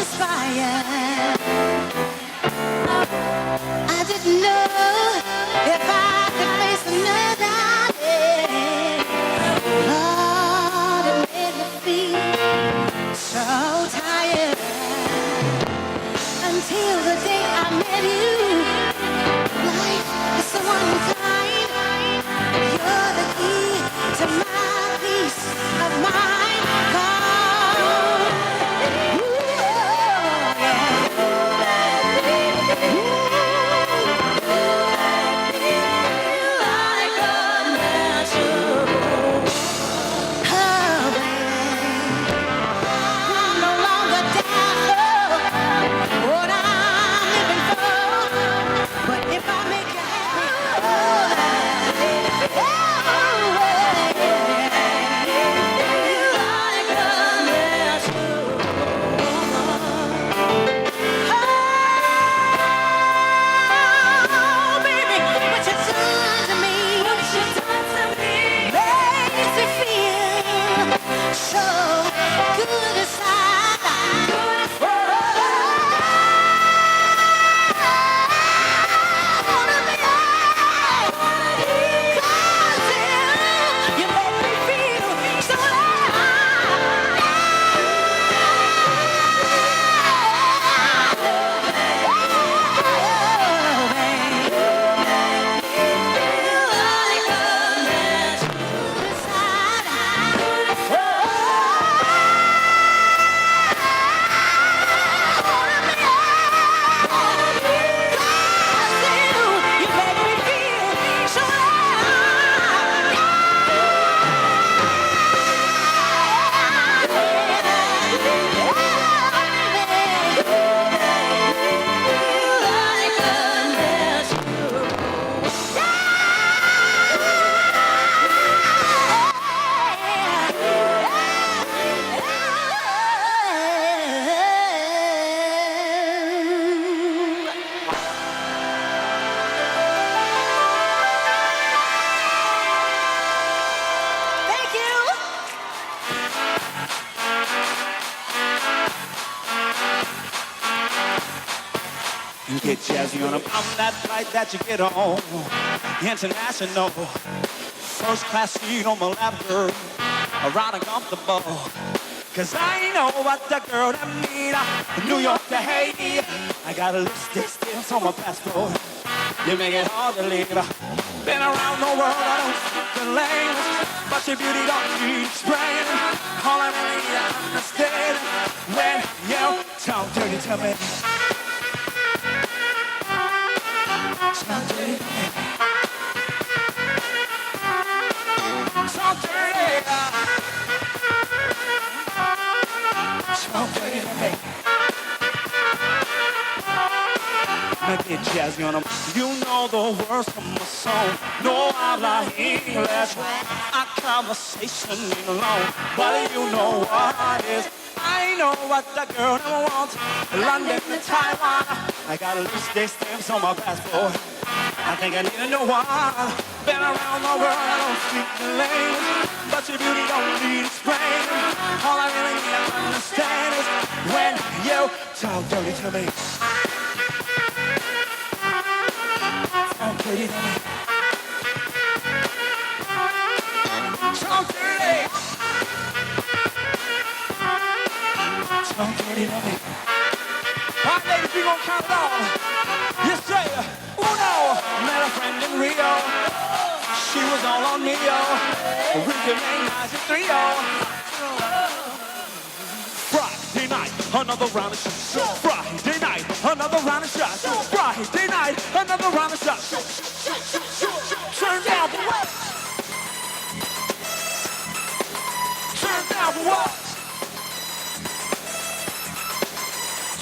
inspired. I didn't know if I could face another day. Lord, it made me feel so tired until the day I met you. Life is so unkind. You're the key to my peace of mind. Get jazzy on that flight that you get on. International, first class seat on my lap, girl, around and comfortable. Cause I know what the girl that need. New York to Haiti, I got a lipstick stamps on my passport. You make it hard to leave. Been around the world, I don't speak the language, but your beauty don't need explain. All I really need to understand when you talk dirty to me. Talk dirty. Talk dirty. Talk dirty to me. Now get jazzy on them. You know the words of my song. No habla English. Our conversation ain't long, but you know what it is. I know what the girl never wants. London to Taiwan. I got a lipstick stamps on my passport. I think I need a new one. Been around the world, I don't speak the language, but your beauty don't need explaining. All I really need to understand is when you talk dirty to me. Talk dirty to me. Talk dirty. Talk dirty to me. All right, ladies, we gon' count it off. You say, uno. Met a friend in Rio. She was all on me, yo. We can make nice at 3, yo. Friday night, another round of shots. Friday night, another round of shots. Friday night, another round of shots. Turn down for what? Turn down for what?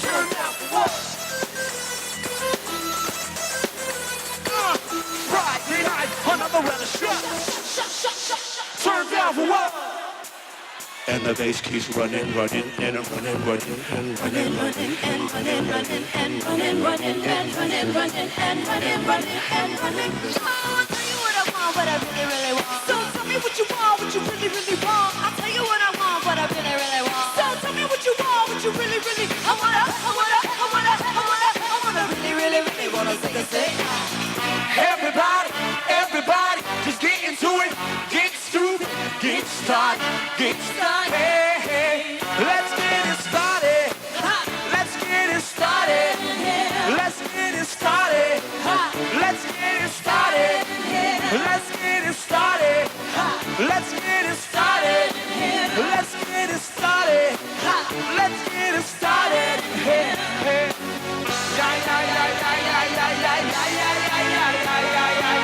Turn down for what? Friday night, another round of shots. Turn down for what? And the bass keeps running, running, and running, running, and running, running, and running, running, and running, running, and running, running, and running, running, and running. I'll tell you what I want, what I really, really want. So tell me what you want, what you really, really want. I'll tell you what I want, what I really, really want. So tell me what you want, what you really, really. I want. party get started. Hey, hey, let's get it started. Let's get it started. Let's get it started. Let's get it started. Let's get it started. Let's get it started. Let's get it started. Let's get it started. Hey, hey. Yeah, yeah, yeah, yeah, yeah, yeah, yeah, yeah, yeah, yeah, yeah, yeah, yeah, yeah.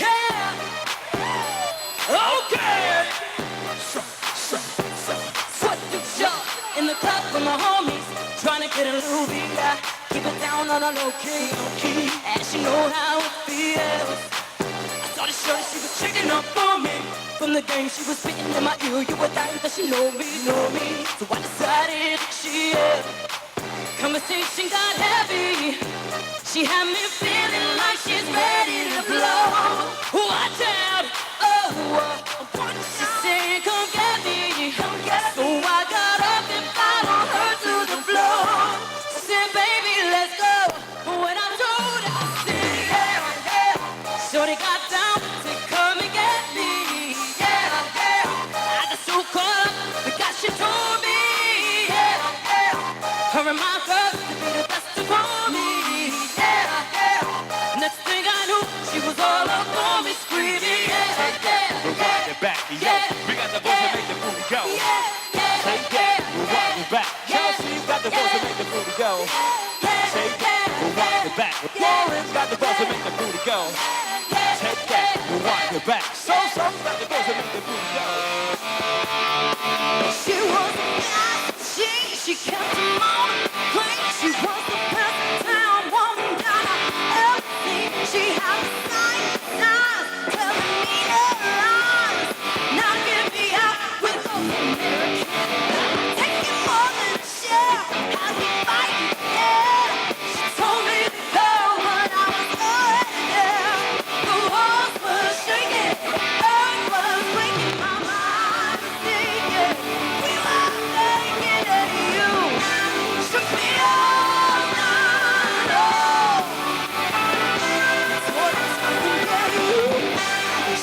Yeah. Okay. Foot to shot in the club with my homies, trying to get a little beat. Keep it down on a low key, and she know how it feels. I saw the shirt, she was checking up for me. From the game, she was spitting in my ear. You would think that she know me. So I decided she is. Conversation got heavy. She had me feeling like she's ready to blow. Watch out, she said, come get me. So I got up and followed her to the floor. She said, baby, let's go. When I told her, I said, yeah, yeah. Shorty got down to come and get me. Yeah, yeah. I got so caught up because she told me. Yeah, yeah. Her and my girl to be the best to call me. Yeah, yeah. Next thing I knew, she was all up on me screaming. Yeah, yeah. We're rocking back, yo. We got the voice to make the booty go. Say yeah, we're rocking back. Chelsea's got the voice to make the booty go. Say yeah, we're rocking back. Lauren's got the voice to make the booty go. Take that, we're rocking back. So-So's got the voice to make the booty go. She was a nice, she kept them on clean. She was the best town woman down on everything. She had the signs telling me no lies. Now get me out with those Americans. Taking more than a share, had me fighting, yeah. She told me to go, but I was already there. The walls were shaking, earth was breaking, my mind was thinking. We were taking it to you. Shook me all night long. That's what it's going to get you.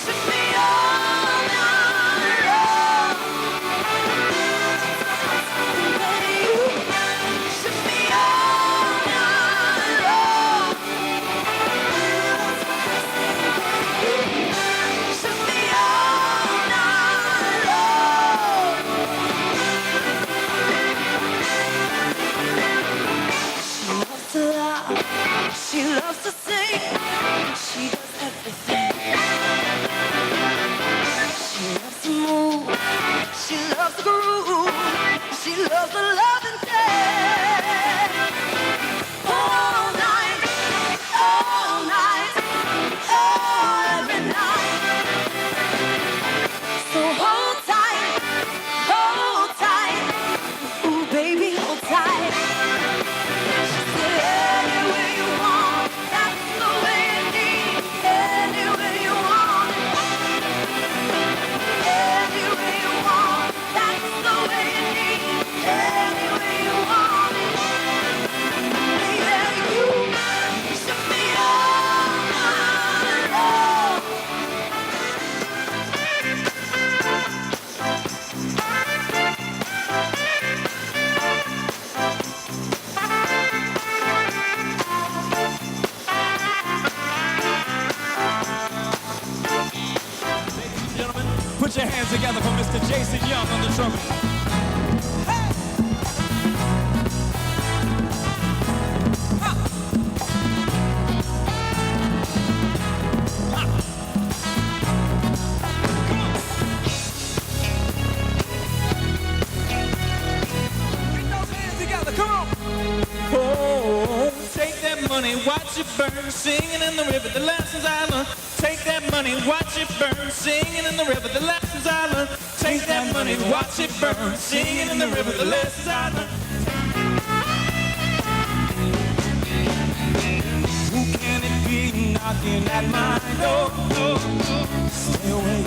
Shook me all night long. That's what it's going to get you. Shook me all night long. That's what it's going to get you. Shook me all night long. She loves to laugh, she loves to sing, she does everything. She loves to move, she loves to groove, she loves to love and dance. All night, every night. So hold tight, ooh baby, hold tight. She said anywhere you want, that's the way you need. Anywhere you want, anywhere you want, that's the way you need. Anywhere you want, yeah, you shook me all night long. Gentlemen, put your hands together for Mr. Jason Young on the trumpet. Oh, take that money, watch it burn, singing in the river, the lessons I learned. Take that money, watch it burn, singing in the river, the lessons I learned. Take that money, watch it burn, singing in the river, the lessons I learned. Who can it be knocking at my door? Stay away.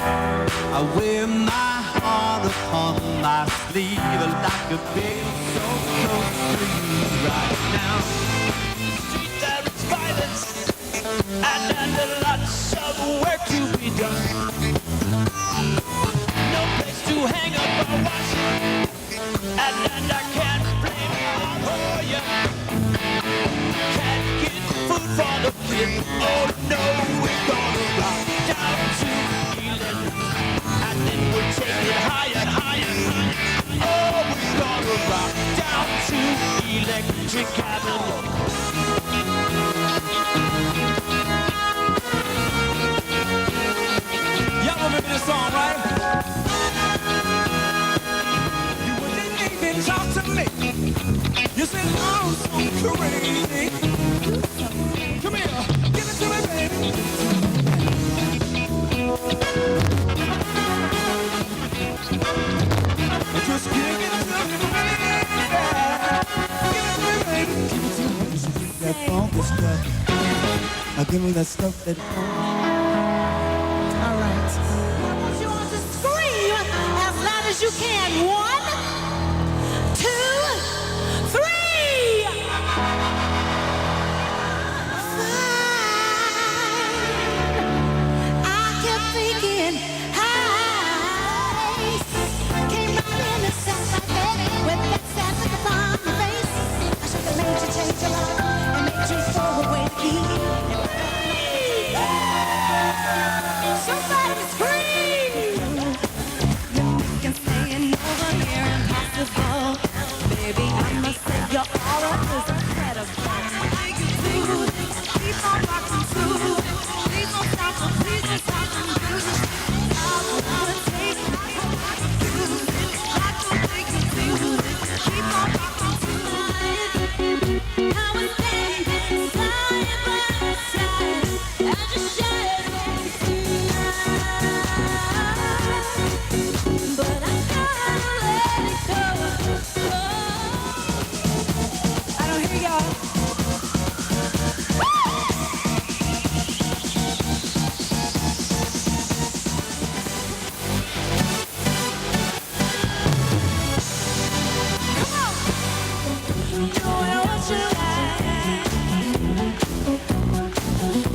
I wear my heart upon my sleeve like a baby so close to you right now. Street that and lots of work to be done. No place to hang up or watch, and I can't blame you for you. Can't get food for the kid. Oh no, we're gonna rock down to 11, and then we'll take it higher, higher. Oh, we're gonna rock down to Electric Avenue. Y'all remember this song, right? You wouldn't even talk to me. You said, I'm so crazy. Come here, give it to me, baby. Just give it to me, baby. Give it to me, baby. Give it to me. That funky stuff. Now give me that stuff that. All right. I want you all to scream as loud as you can. 1, 2, 3. I kept thinking, hey, came right in and sat right there with that sad look upon your face. I should have made you change your mind and made you throw away the key. Somebody scream! You're making staying over here impossible. Baby, I must say your aura is incredible. Keep on rocking too. Please don't stop, please don't stop. I wanna taste it. I don't think you do it. Keep on rocking tonight. I was standing side by side. I just shed but I gotta let it go. I don't hear y'all. Come on. Doing what you like.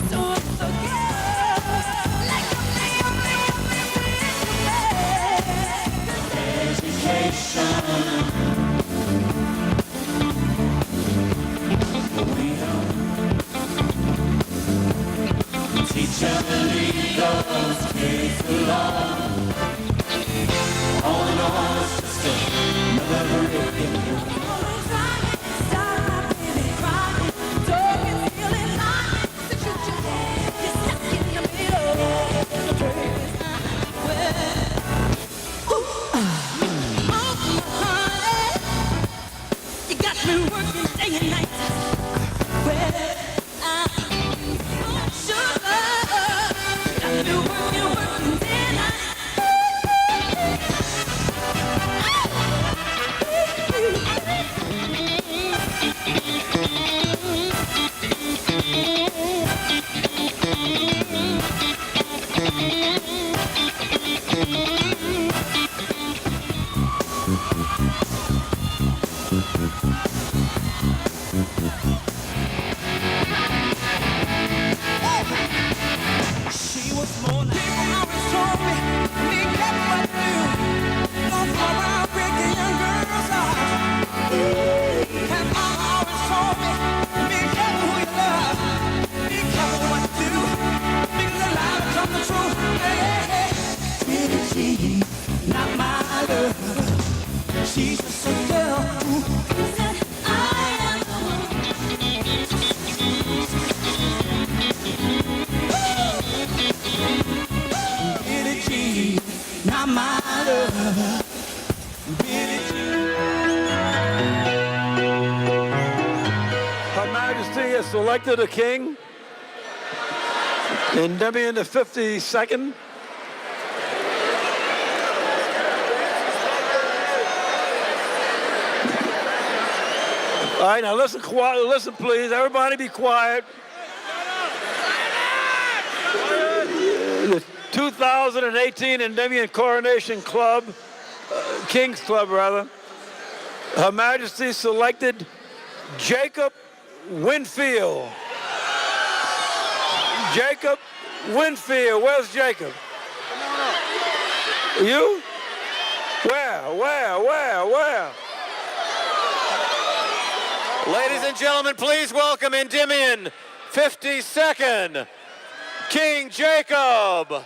So it's okay. Like I'm the only education. Teacher, leave those kids alone. All in all, it's just another break. You got me working day and night. Well, I'm sugar. Got me working day and night. She was more like people always told me, be careful what you do. Don't go around breaking young girls' hearts. And mama always told me, be careful who you love. Be careful what you do, because the lie becomes the truth. Hey, hey, hey. She, not my love. She's just a girl who said I am the one. Billie Jean, not my love. Billie Jean. Her Majesty has selected a king. Endymion the 52nd. All right, now listen, listen, please. Everybody be quiet. The 2018 Endymion Coronation Club, King's Club, rather. Her Majesty selected Jacob Winfield. Jacob Winfield. Where's Jacob? You? Where? Ladies and gentlemen, please welcome Endymion 52nd, King Jacob.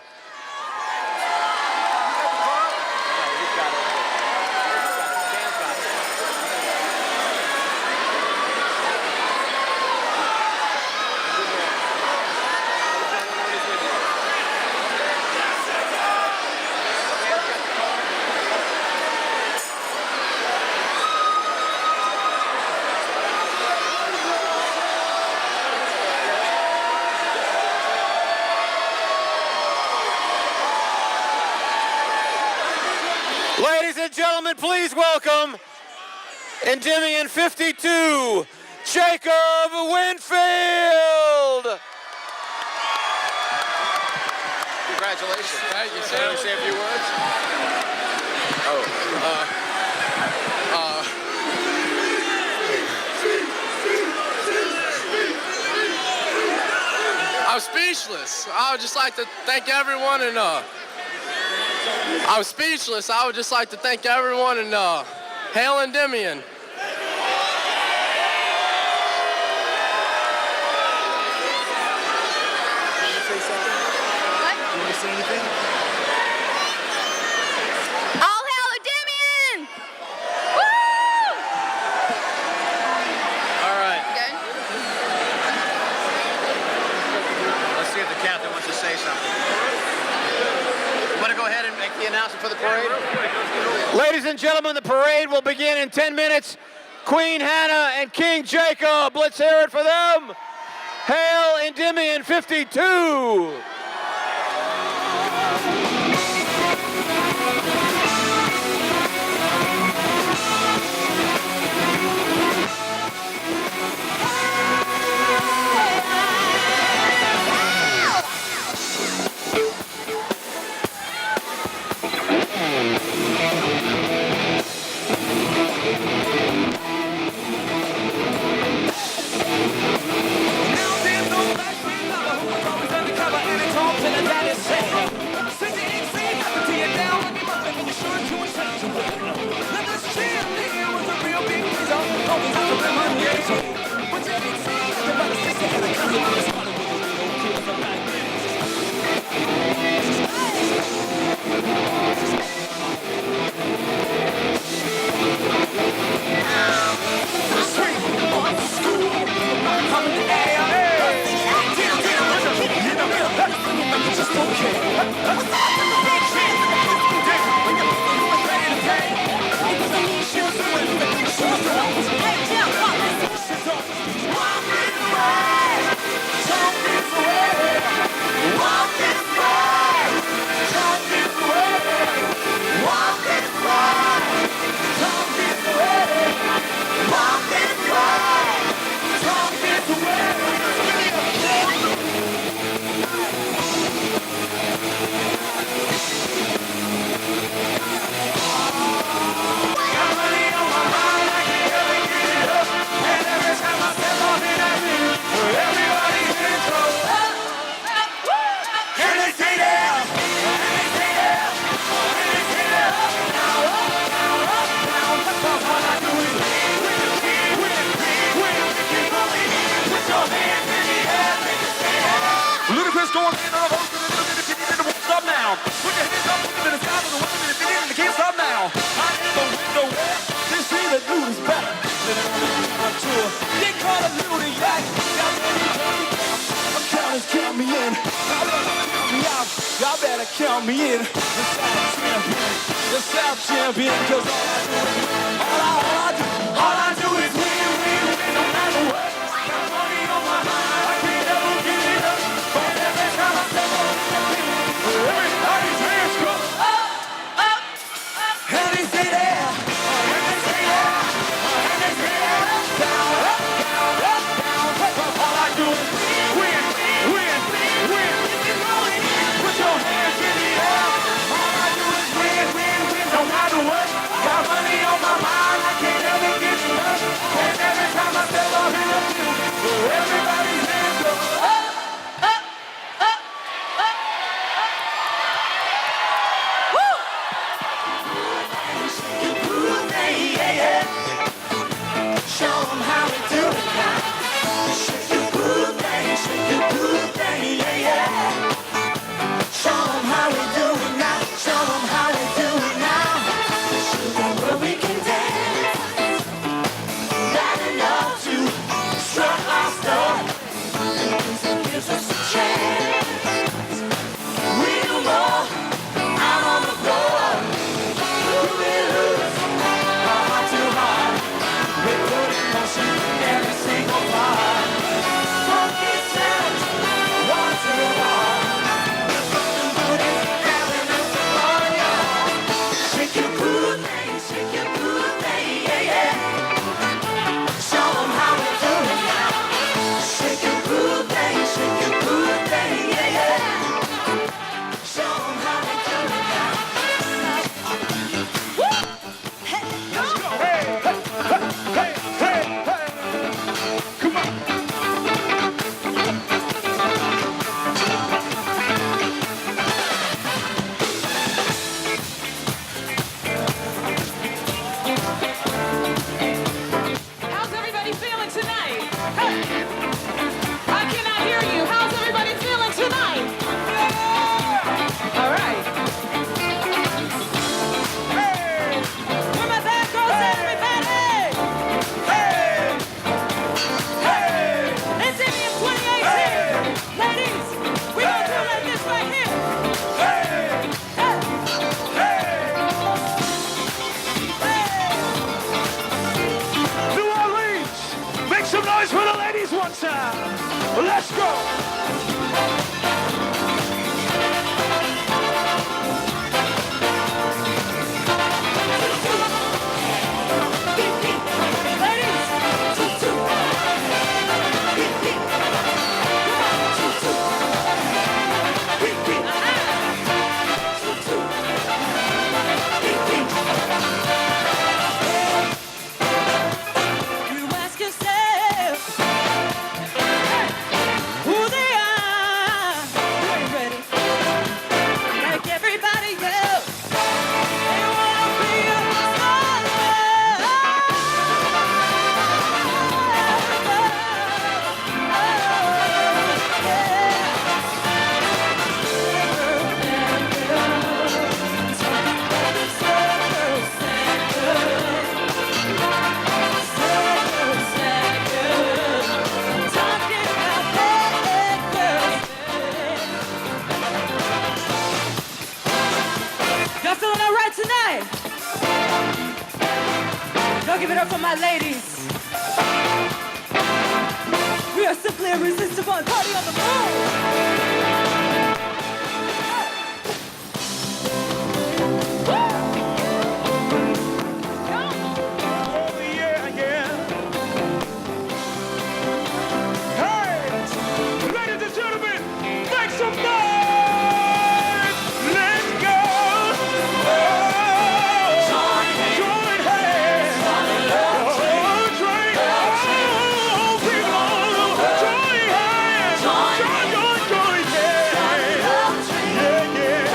Ladies and gentlemen, please welcome Endymion 52, Jacob Winfield. Congratulations. Thank you, sir. Can you say a few words? I'm speechless. I would just like to thank everyone and I'm speechless. I would just like to thank everyone and hail Endymion. All hail Endymion! Woo! All right. Okay. Let's see if the captain wants to say something. You want to go ahead and make the announcement for the parade? Ladies and gentlemen, the parade will begin in 10 minutes. Queen Hannah and King Jacob, let's hear it for them. Hail Endymion 52. Y'all better count me in. The South champion, cause all I do is win, no matter what. Got money on my mind, I can't ever give it up. But every time I step on the field, everybody's hands go up, up, up. And they say there, and they say there, and they say there, down, up, down, up, down. All I do is win. Put your hands in the air. All I do is win, no matter what. Got money on my mind, I can't Let's go. You ask yourself who they are. You ain't ready. Like everybody else, they wanna be a star. Y'all feeling all right tonight? Y'all give it up for my ladies. We are simply irresistible and party on the moon. Oh, yeah, yeah. Hey, ladies and gentlemen, make some noise. Let's go. Join hands. Oh, join hands. Oh, people, join hands. Join hands. Yeah, yeah.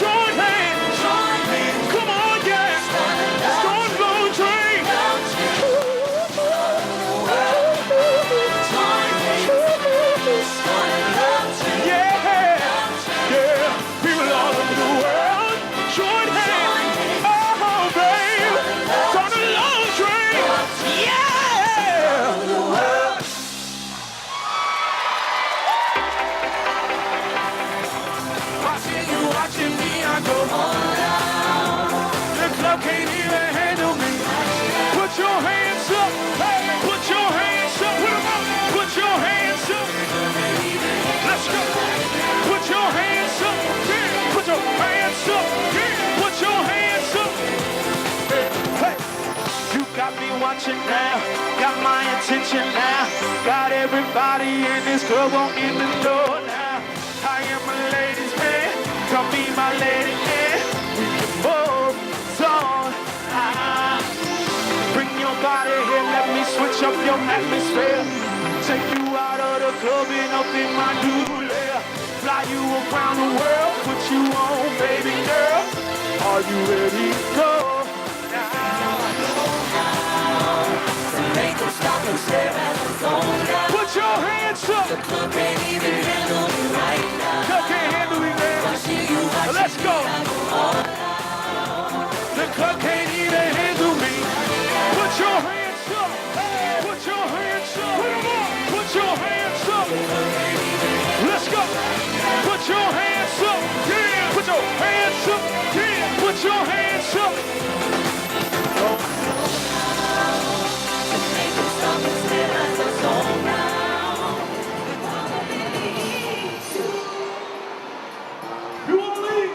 Join hands. Come on, yeah. Storm train. Yeah. Yeah. People all over the world. Join hands. Oh, babe. It's on the long train. Yeah. Watching you, watching me, I go on down. The club can't even handle me. Put your hands up, hey, put your hands up, put 'em up, put your hands up. Let's go. Put your hands up, yeah. Put your hands up, yeah. Put your hands up. Hey, you got me watching now, got my attention now, got everybody in this club wanting to know now. I am a ladies' man, come be my lady man. We can move on. Bring your body here, let me switch up your atmosphere. Take you out of the club and up in my new lair. Fly you around the world, put you on, baby girl. Are you ready to go now? Make them stop and stare at the zone now. Put your hands up. The club can't even handle me right now. Club can't handle me, man. Let's go. The club can't even handle me. Put your hands up. Put your hands up. Put 'em up. Put your hands up. Let's go. Put your hands up. Yeah. Put your hands up. Yeah. Put your hands up. You wanna leave?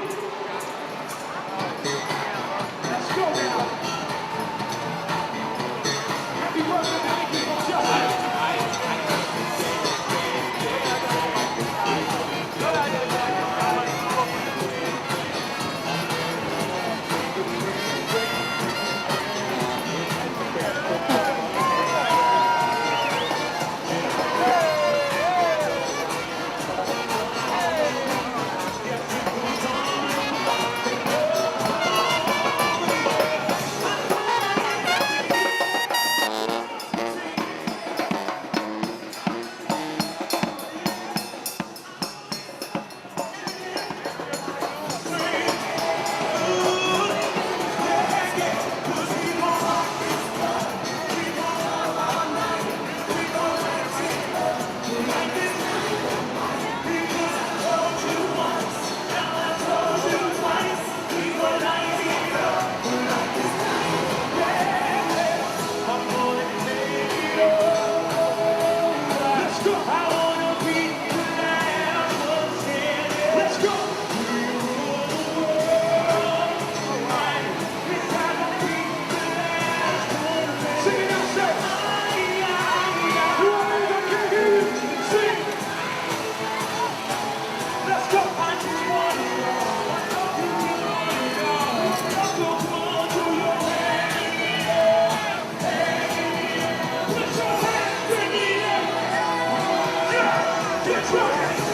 Try.